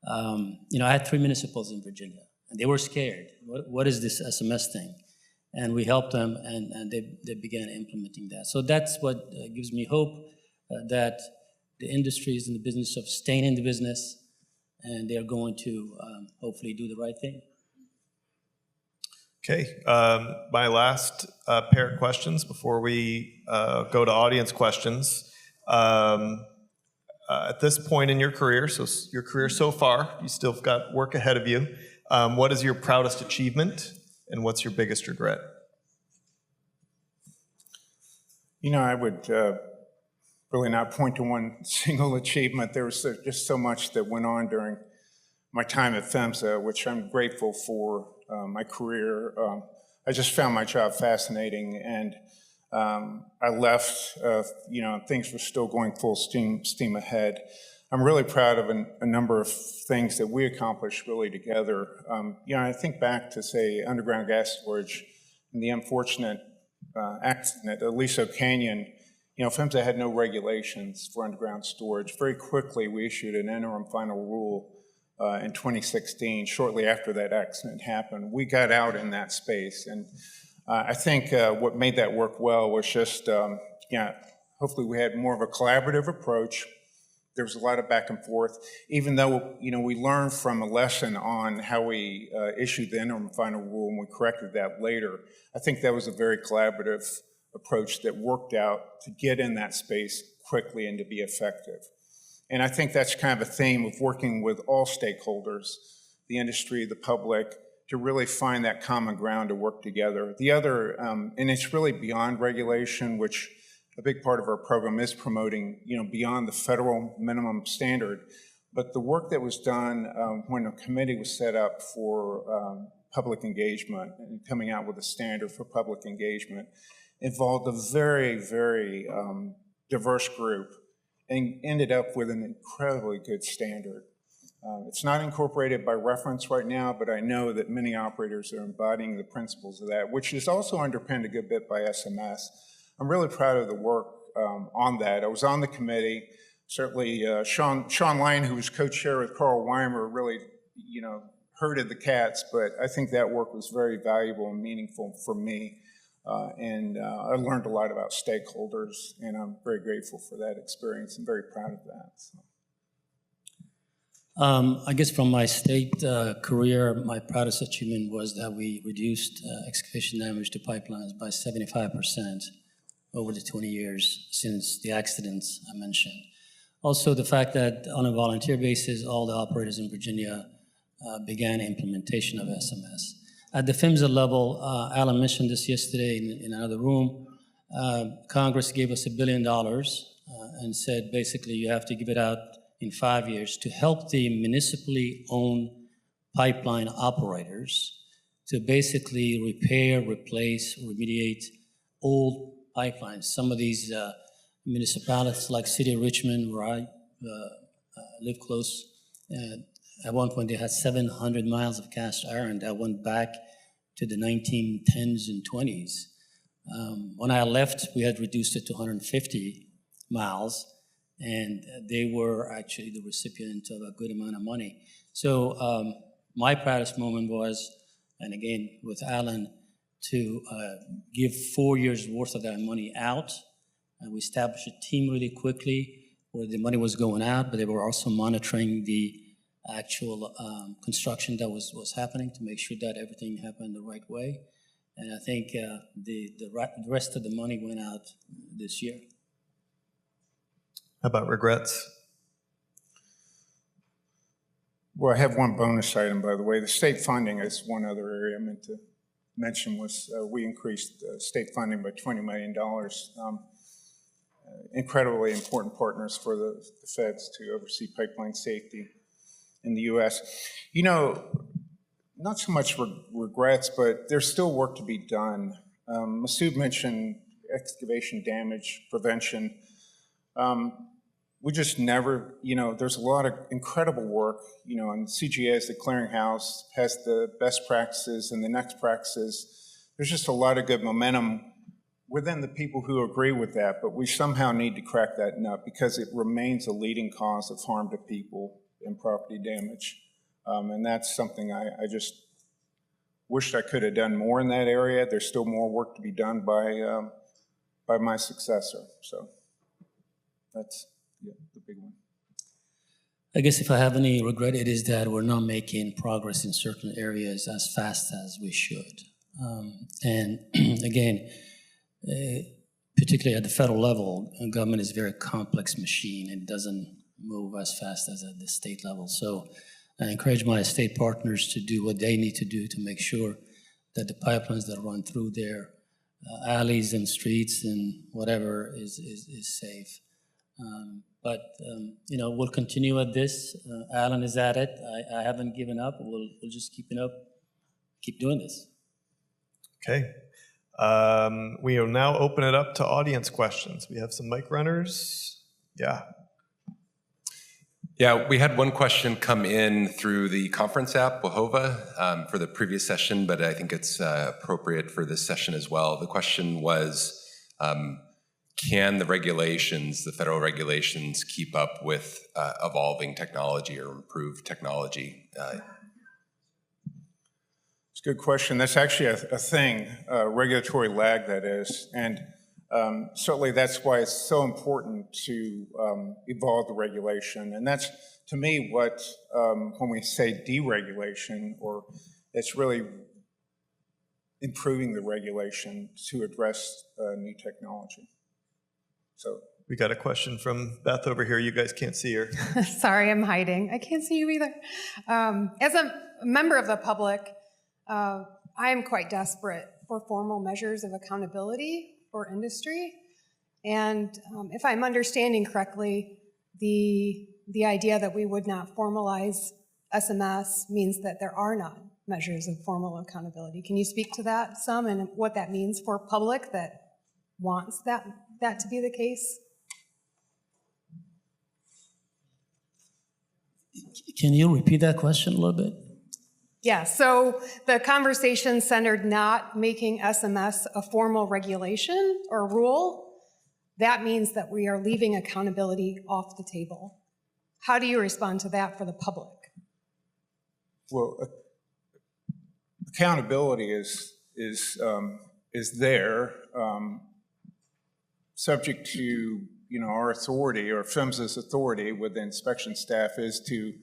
I had 3 municipals in Virginia, and they were scared. What is this SMS thing? And we helped them, and they began implementing that. So that's what gives me hope, that the industry is in the business of staying in the business, and they're going to hopefully do the right thing. Okay, my last pair of questions before we go to audience questions. At this point in your career, so your career so far, you still got work ahead of you. What is your proudest achievement, and what's your biggest regret? You know, I would really not point to one single achievement. There was just so much that went on during my time at PHMSA, which I'm grateful for my career. I just found my job fascinating, and I left, things were still going full steam ahead. I'm really proud of a number of things that we accomplished really together. I think back to, say, underground gas storage and the unfortunate accident at Aliso Canyon. PHMSA had no regulations for underground storage. Very quickly, we issued an interim final rule in 2016, shortly after that accident happened. We got out in that space, and I think what made that work well was just, hopefully we had more of a collaborative approach. There was a lot of back and forth. Even though, we learned from a lesson on how we issued the interim final rule, and we corrected that later, I think that was a very collaborative approach that worked out to get in that space quickly and to be effective. And I think that's kind of a theme of working with all stakeholders, the industry, the public, to really find that common ground to work together. The other, and it's really beyond regulation, which a big part of our program is promoting, beyond the federal minimum standard. But the work that was done when a committee was set up for public engagement and coming out with a standard for public engagement involved a very, very diverse group and ended up with an incredibly good standard. It's not incorporated by reference right now, but I know that many operators are embodying the principles of that, which is also underpinned a good bit by SMS. I'm really proud of the work on that. I was on the committee. Certainly, Sean Lyon, who was co-chair with Carl Weimer, really, herded the cats, but I think that work was very valuable and meaningful for me. I learned a lot about stakeholders, and I'm very grateful for that experience and very proud of that. So. I guess from my state career, my proudest achievement was that we reduced excavation damage to pipelines by 75% over the 20 years since the accidents I mentioned. Also, the fact that on a volunteer basis, all the operators in Virginia began implementation of SMS. At the PHMSA level, Alan mentioned this yesterday in another room, Congress gave us $1 billion and said basically you have to give it out in 5 years to help the municipally owned pipeline operators to basically repair, replace, remediate old pipelines. Some of these municipalities like City of Richmond, where I live close, at one point they had 700 miles of cast iron that went back to the 1910s and 20s. When I left, we had reduced it to 150 miles, and they were actually the recipient of a good amount of money. So my proudest moment was, and again with Alan, to give 4 years worth of that money out. And we established a team really quickly where the money was going out, but they were also monitoring the actual construction that was happening to make sure that everything happened the right way. And I think the rest of the money went out this year. How about regrets? Well, I have one bonus item, by the way. The state funding is one other area I meant to mention was we increased state funding by $20 million. Incredibly important partners for the feds to oversee pipeline safety in the U.S. Not so much regrets, but there's still work to be done. Massoud mentioned excavation damage prevention. We just never, there's a lot of incredible work, and CGA as the clearinghouse has the best practices and the next practices. There's just a lot of good momentum within the people who agree with that, but we somehow need to crack that nut because it remains a leading cause of harm to people and property damage. And that's something I just wished I could have done more in that area. There's still more work to be done by my successor. So that's the big one. I guess if I have any regret, it is that we're not making progress in certain areas as fast as we should. And again, particularly at the federal level, government is a very complex machine. It doesn't move as fast as at the state level. So I encourage my state partners to do what they need to do to make sure that the pipelines that run through their alleys and streets and whatever is safe. But we'll continue at this. Alan is at it. I haven't given up. We'll just keep doing this. Okay. We will now open it up to audience questions. We have some mic runners. Yeah. Yeah, we had one question come in through the conference app, Wahova, for the previous session, but I think it's appropriate for this session as well. The question was, can the regulations, the federal regulations, keep up with evolving technology or improved technology? It's a good question. That's actually a thing, regulatory lag, that is. And certainly that's why it's so important to evolve the regulation. And that's, to me, what, when we say deregulation, or it's really improving the regulation to address new technology. So we got a question from Beth over here. You guys can't see her. Sorry, I'm hiding. I can't see you either. As a member of the public, I am quite desperate for formal measures of accountability for industry. And if I'm understanding correctly, the idea that we would not formalize SMS means that there are not measures of formal accountability. Can you speak to that some and what that means for public that wants that to be the case? Can you repeat that question a little bit? Yeah, so the conversation centered not making SMS a formal regulation or rule. That means that we are leaving accountability off the table. How do you respond to that for the public? Well, accountability is there, subject to our authority, or PHMSA's authority with the inspection staff, is to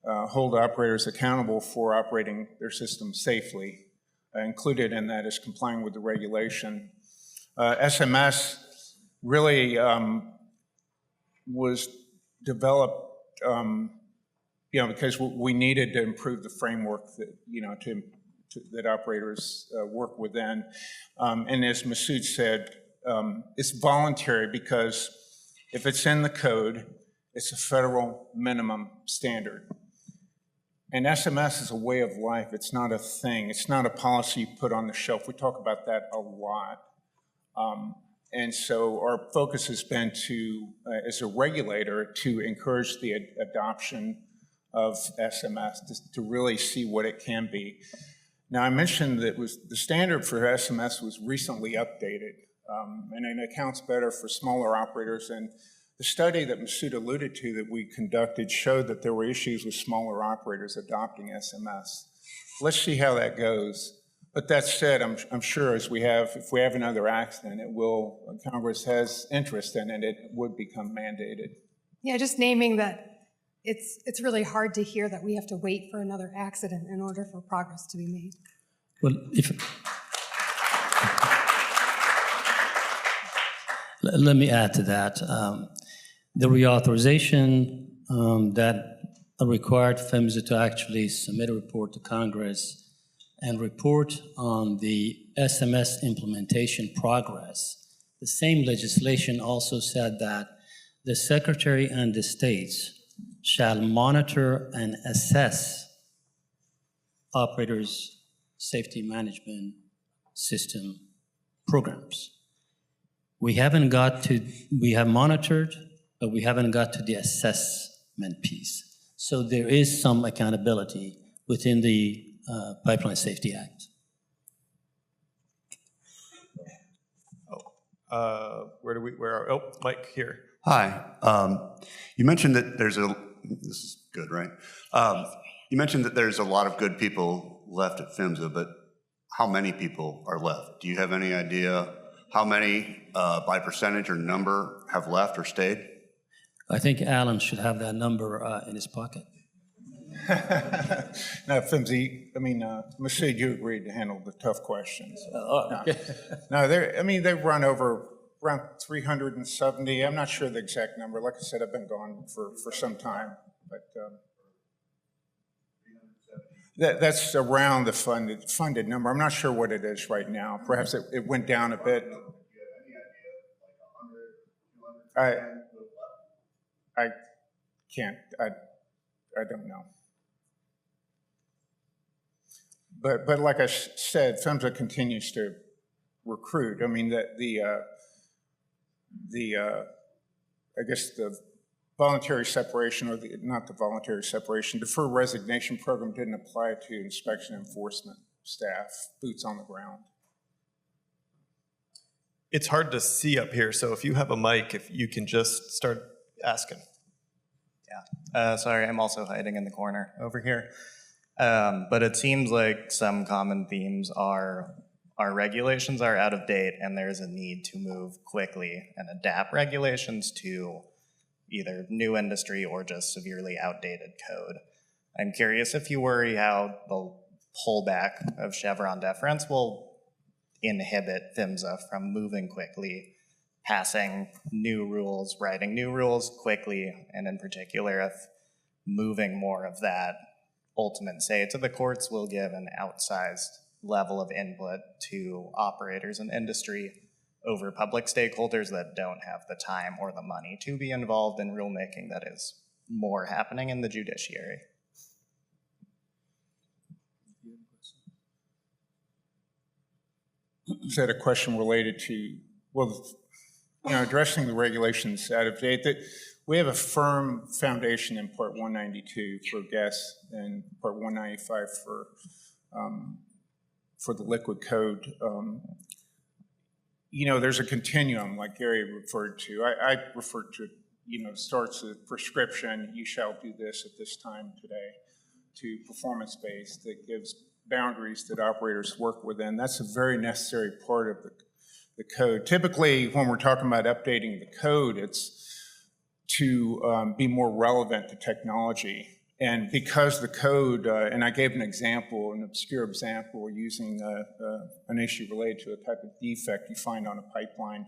hold operators accountable for operating their system safely. Included in that is complying with the regulation. SMS really was developed, because we needed to improve the framework that that operators work within. And as Massoud said, it's voluntary because if it's in the code, it's a federal minimum standard. And SMS is a way of life. It's not a thing. It's not a policy you put on the shelf. We talk about that a lot. And so our focus has been to, as a regulator, to encourage the adoption of SMS, to really see what it can be. Now, I mentioned that the standard for SMS was recently updated, and it accounts better for smaller operators. And the study that Massoud alluded to that we conducted showed that there were issues with smaller operators adopting SMS. Let's see how that goes. But that said, I'm sure if we have another accident, Congress has interest in it, it would become mandated. Yeah, just naming that it's really hard to hear that we have to wait for another accident in order for progress to be made. Well, let me add to that. The reauthorization that required PHMSA to actually submit a report to Congress and report on the SMS implementation progress. The same legislation also said that the Secretary and the states shall monitor and assess operators' safety management system programs. We have monitored, but we haven't got to the assessment piece. So there is some accountability within the Pipeline Safety Act. Mike here. Hi. You mentioned that this is good, right? You mentioned that there's a lot of good people left at PHMSA, but how many people are left? Do you have any idea how many by percentage or number have left or stayed? I think Alan should have that number in his pocket. No, Fimsy, Massoud, you agreed to handle the tough questions. Okay. No, they've run over around 370. I'm not sure the exact number. Like I said, I've been gone for some time, but that's around the funded number. I'm not sure what it is right now. Perhaps it went down a bit. I can't. I don't know. But like I said, PHMSA continues to recruit. I mean, I guess the voluntary separation, or not the voluntary separation, deferred resignation program didn't apply to inspection enforcement staff, boots on the ground. It's hard to see up here, so if you have a mic, if you can just start asking. Yeah, sorry, I'm also hiding in the corner over here. But it seems like some common themes are our regulations are out of date and there's a need to move quickly and adapt regulations to either new industry or just severely outdated code. I'm curious if you worry how the pullback of Chevron deference will inhibit PHMSA from moving quickly, passing new rules, writing new rules quickly, and in particular, if moving more of that ultimate say to the courts will give an outsized level of input to operators and industry over public stakeholders that don't have the time or the money to be involved in rulemaking that is more happening in the judiciary. Is that a question related to, well, addressing the regulations out of date? That we have a firm foundation in Part 192 for gas and Part 195 for the liquid code. There's a continuum, like Gary referred to. I refer to, starts with prescription, you shall do this at this time today, to performance-based that gives boundaries that operators work within. That's a very necessary part of the code. Typically, when we're talking about updating the code, it's to be more relevant to technology. And because the code, and I gave an example, an obscure example, using an issue related to a type of defect you find on a pipeline,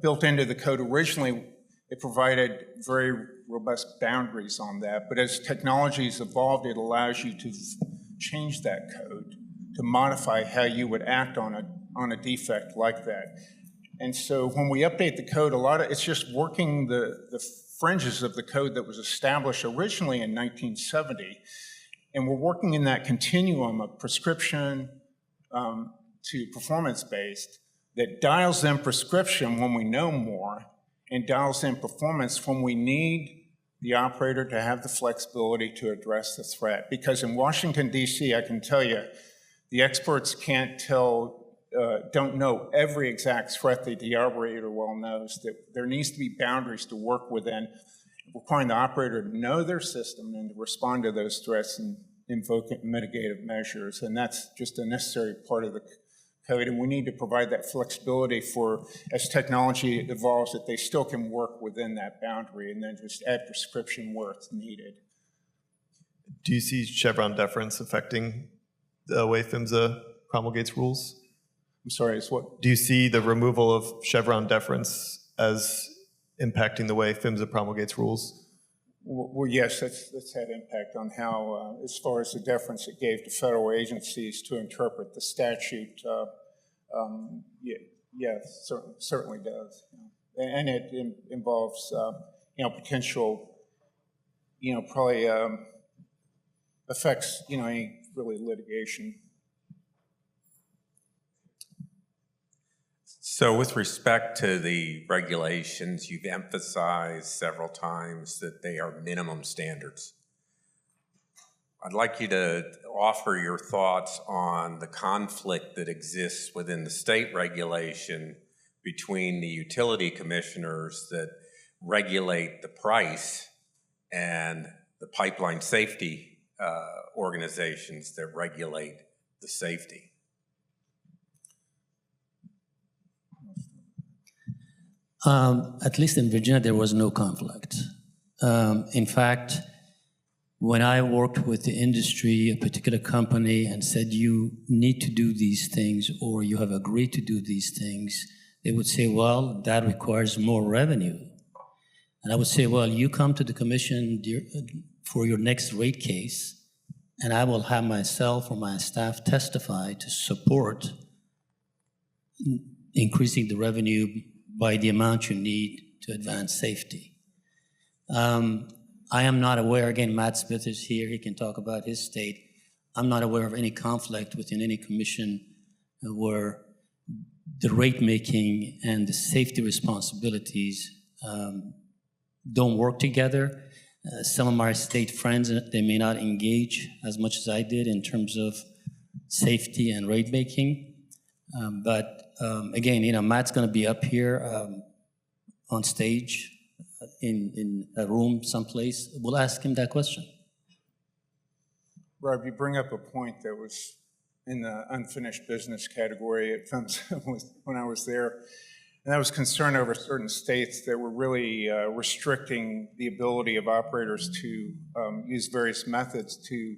built into the code originally, it provided very robust boundaries on that. But as technology's evolved, it allows you to change that code, to modify how you would act on a defect like that. And so when we update the code, it's just working the fringes of the code that was established originally in 1970. And we're working in that continuum of prescription to performance-based that dials in prescription when we know more and dials in performance when we need the operator to have the flexibility to address the threat. Because in Washington, D.C., I can tell you, the experts don't know every exact threat that the operator well knows, that there needs to be boundaries to work within, requiring the operator to know their system and to respond to those threats and invoke mitigative measures. And that's just a necessary part of the code. And we need to provide that flexibility for, as technology evolves, that they still can work within that boundary and then just add prescription where it's needed. Do you see Chevron deference affecting the way PHMSA promulgates rules? I'm sorry, it's what? Do you see the removal of Chevron deference as impacting the way PHMSA promulgates rules? Well, yes, that's had impact on how, as far as the deference it gave to federal agencies to interpret the statute, certainly does. And it involves, potential, probably affects, any really litigation. So with respect to the regulations, you've emphasized several times that they are minimum standards. I'd like you to offer your thoughts on the conflict that exists within the state regulation between the utility commissioners that regulate the price and the pipeline safety organizations that regulate the safety. At least in Virginia, there was no conflict. In fact, when I worked with the industry, a particular company, and said you need to do these things or you have agreed to do these things, they would say, well, that requires more revenue. And I would say, well, you come to the commission for your next rate case, and I will have myself or my staff testify to support increasing the revenue by the amount you need to advance safety. I am not aware, again, Matt Smith is here, he can talk about his state. I'm not aware of any conflict within any commission where the rate making and the safety responsibilities don't work together. Some of my state friends, they may not engage as much as I did in terms of safety and rate making. But again, Matt's gonna be up here on stage in a room someplace. We'll ask him that question. Rob, you bring up a point that was in the unfinished business category at PHMSA when I was there. And I was concerned over certain states that were really restricting the ability of operators to use various methods to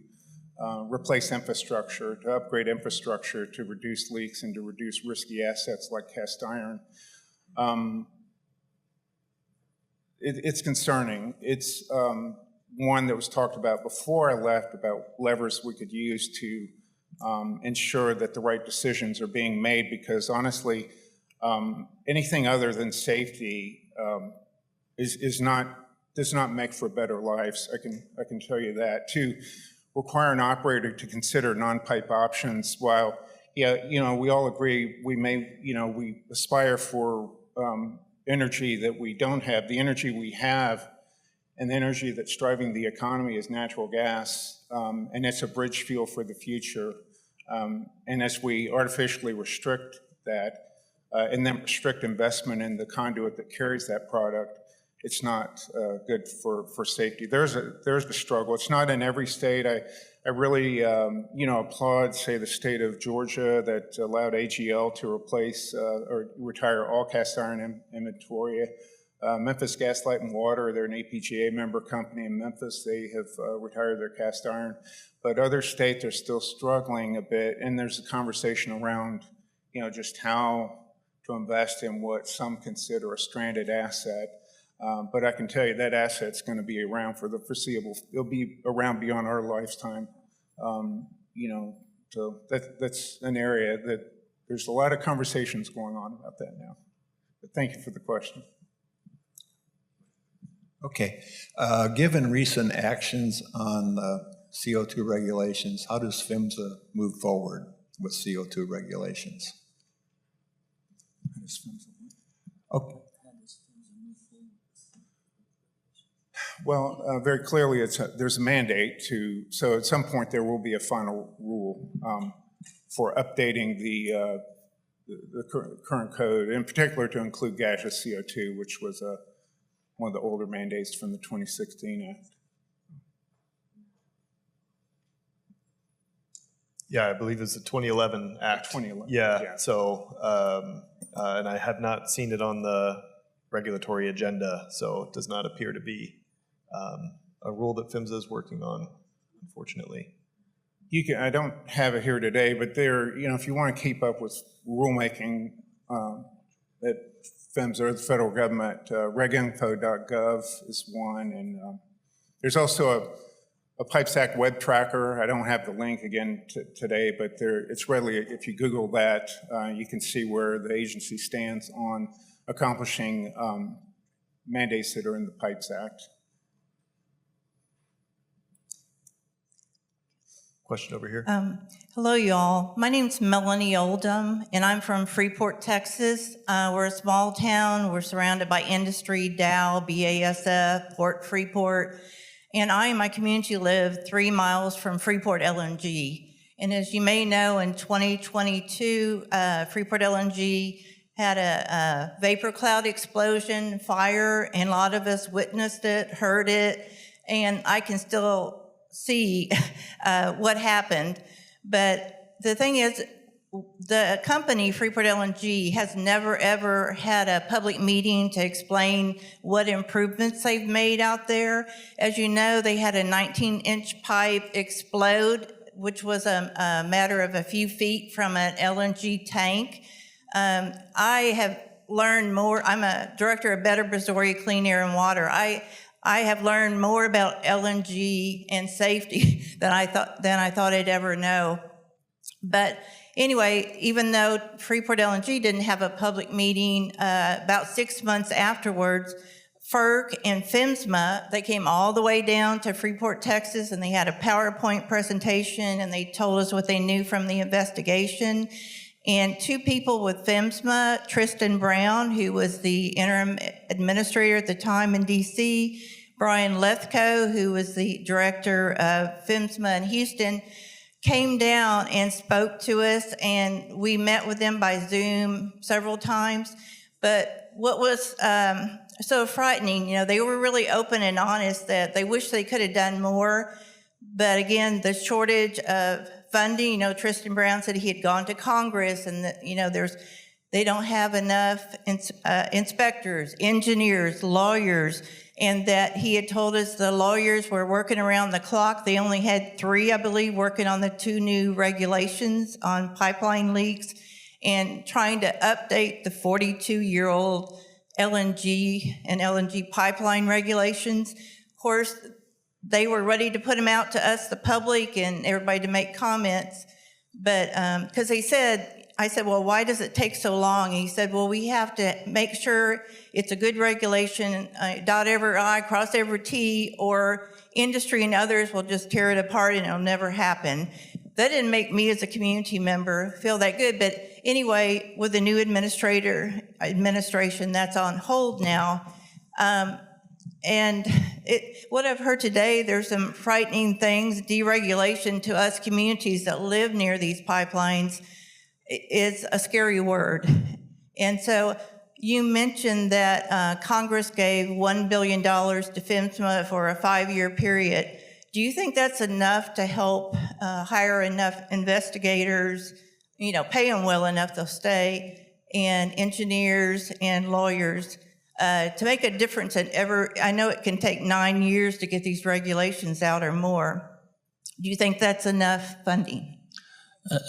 replace infrastructure, to upgrade infrastructure, to reduce leaks and to reduce risky assets like cast iron. It's concerning. It's one that was talked about before I left about levers we could use to ensure that the right decisions are being made, because honestly, anything other than safety does not make for better lives. I can tell you that. To require an operator to consider non-pipe options, while we all agree we aspire for energy that we don't have. The energy we have and the energy that's driving the economy is natural gas, and it's a bridge fuel for the future. And as we artificially restrict that, and then restrict investment in the conduit that carries that product, it's not good for safety. There's a struggle. It's not in every state. I really applaud, say, the state of Georgia that allowed AGL to replace or retire all cast iron inventory. Memphis Gas, Light and Water, they're an APGA member company in Memphis. They have retired their cast iron. But other states are still struggling a bit, and there's a conversation around, just how to invest in what some consider a stranded asset. But I can tell you that asset's going to be around for the foreseeable. It'll be around beyond our lifetime. So that's an area that there's a lot of conversations going on about that now. But thank you for the question. Okay. Given recent actions on CO2 regulations, how does PHMSA move forward with CO2 regulations? Okay. Well, very clearly, there's a mandate so at some point there will be a final rule for updating the current code, in particular to include gaseous CO2, which was one of the older mandates from the 2016 Act. Yeah, I believe it's the 2011 Act. 2011. Yeah. So, and I have not seen it on the regulatory agenda, so it does not appear to be a rule that PHMSA is working on, unfortunately. I don't have it here today, but if you want to keep up with rulemaking at PHMSA or the federal government, reginfo.gov is one, and there's also a Pipes Act web tracker. I don't have the link again today, but it's readily, if you Google that, you can see where the agency stands on accomplishing mandates that are in the Pipes Act. Question over here. Hello, y'all. My name's Melanie Oldham, and I'm from Freeport, Texas. We're a small town. We're surrounded by industry, Dow, BASF, Port Freeport, and I and my community live 3 miles from Freeport LNG. And as you may know, in 2022, Freeport LNG had a vapor cloud explosion, fire, and a lot of us witnessed it, heard it, and I can still see what happened. But the thing is, the company, Freeport LNG, has never, ever had a public meeting to explain what improvements they've made out there. As you know, they had a 19-inch pipe explode, which was a matter of a few feet from an LNG tank. I have learned more. I'm a director of Better Missouri Clean Air and Water. I have learned more about LNG and safety than I thought I'd ever know. But anyway, even though Freeport LNG didn't have a public meeting, about 6 months afterwards, FERC and PHMSA, they came all the way down to Freeport, Texas, and they had a PowerPoint presentation, and they told us what they knew from the investigation. And two people with PHMSA, Tristan Brown, who was the interim administrator at the time in DC, Brian Lethco, who was the director of PHMSA in Houston, came down and spoke to us, and we met with them by Zoom several times. But what was so frightening, they were really open and honest that they wish they could have done more. But again, the shortage of funding, Tristan Brown said he had gone to Congress and that, they don't have enough inspectors, engineers, lawyers, and that he had told us the lawyers were working around the clock. They only had 3, I believe, working on the 2 new regulations on pipeline leaks and trying to update the 42-year-old LNG and LNG pipeline regulations. Of course, they were ready to put them out to us, the public, and everybody to make comments. But because I said, well, why does it take so long? And he said, well, we have to make sure it's a good regulation, dot every I, cross every T, or industry and others will just tear it apart and it'll never happen. That didn't make me as a community member feel that good. But anyway, with the new administration, that's on hold now. And what I've heard today, there's some frightening things. Deregulation to us communities that live near these pipelines is a scary word. And so you mentioned that Congress gave $1 billion to PHMSA for a 5-year period. Do you think that's enough to help hire enough investigators, pay them well enough they'll stay, and engineers and lawyers to make a difference I know it can take 9 years to get these regulations out or more. Do you think that's enough funding?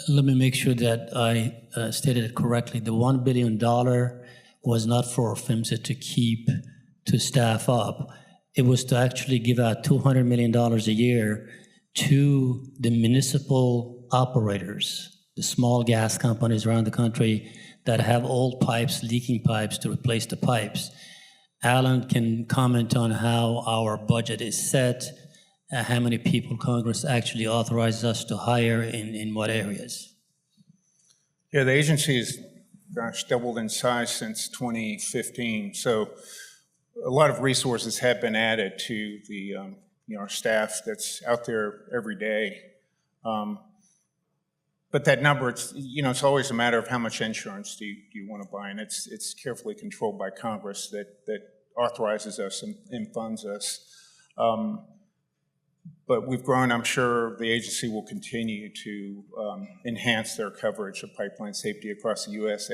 Let me make sure that I stated it correctly. The $1 billion was not for PHMSA to staff up. It was to actually give out $200 million a year to the municipal operators, the small gas companies around the country that have old pipes, leaking pipes, to replace the pipes. Alan can comment on how our budget is set, how many people Congress actually authorizes us to hire in what areas. Yeah, the agency has, doubled in size since 2015. So a lot of resources have been added to the our staff that's out there every day. But that number, it's always a matter of how much insurance do you want to buy, and it's carefully controlled by Congress that authorizes us and funds us. But we've grown. I'm sure the agency will continue to enhance their coverage of pipeline safety across the U.S.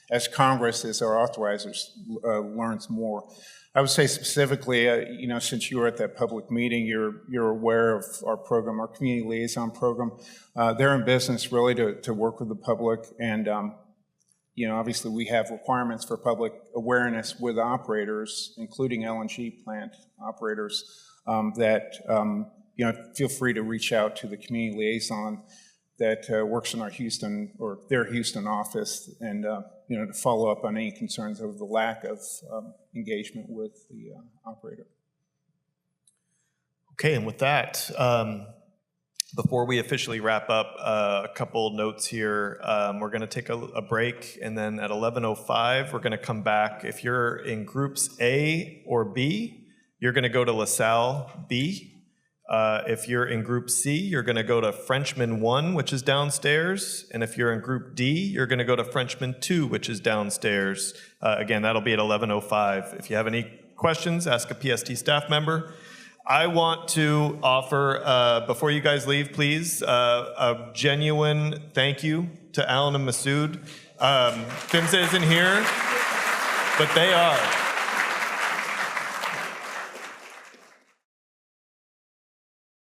as Congress, as our authorizers, learns more. I would say specifically, since you were at that public meeting, you're aware of our program, our community liaison program. They're in business really to work with the public, and obviously we have requirements for public awareness with operators, including LNG plant operators, feel free to reach out to the community liaison that works in our Houston or their Houston office, and to follow up on any concerns over the lack of engagement with the operator. Okay, and with that, before we officially wrap up, a couple notes here. We're going to take a break, and then at 11:05, we're going to come back. If you're in groups A or B, you're going to go to LaSalle B. If you're in group C, you're going to go to Frenchman 1, which is downstairs. And if you're in group D, you're going to go to Frenchman 2, which is downstairs. Again, that'll be at 11:05. If you have any questions, ask a PST staff member. I want to offer, before you guys leave, please, a genuine thank you to Alan and Massoud. PHMSA isn't here, but they are.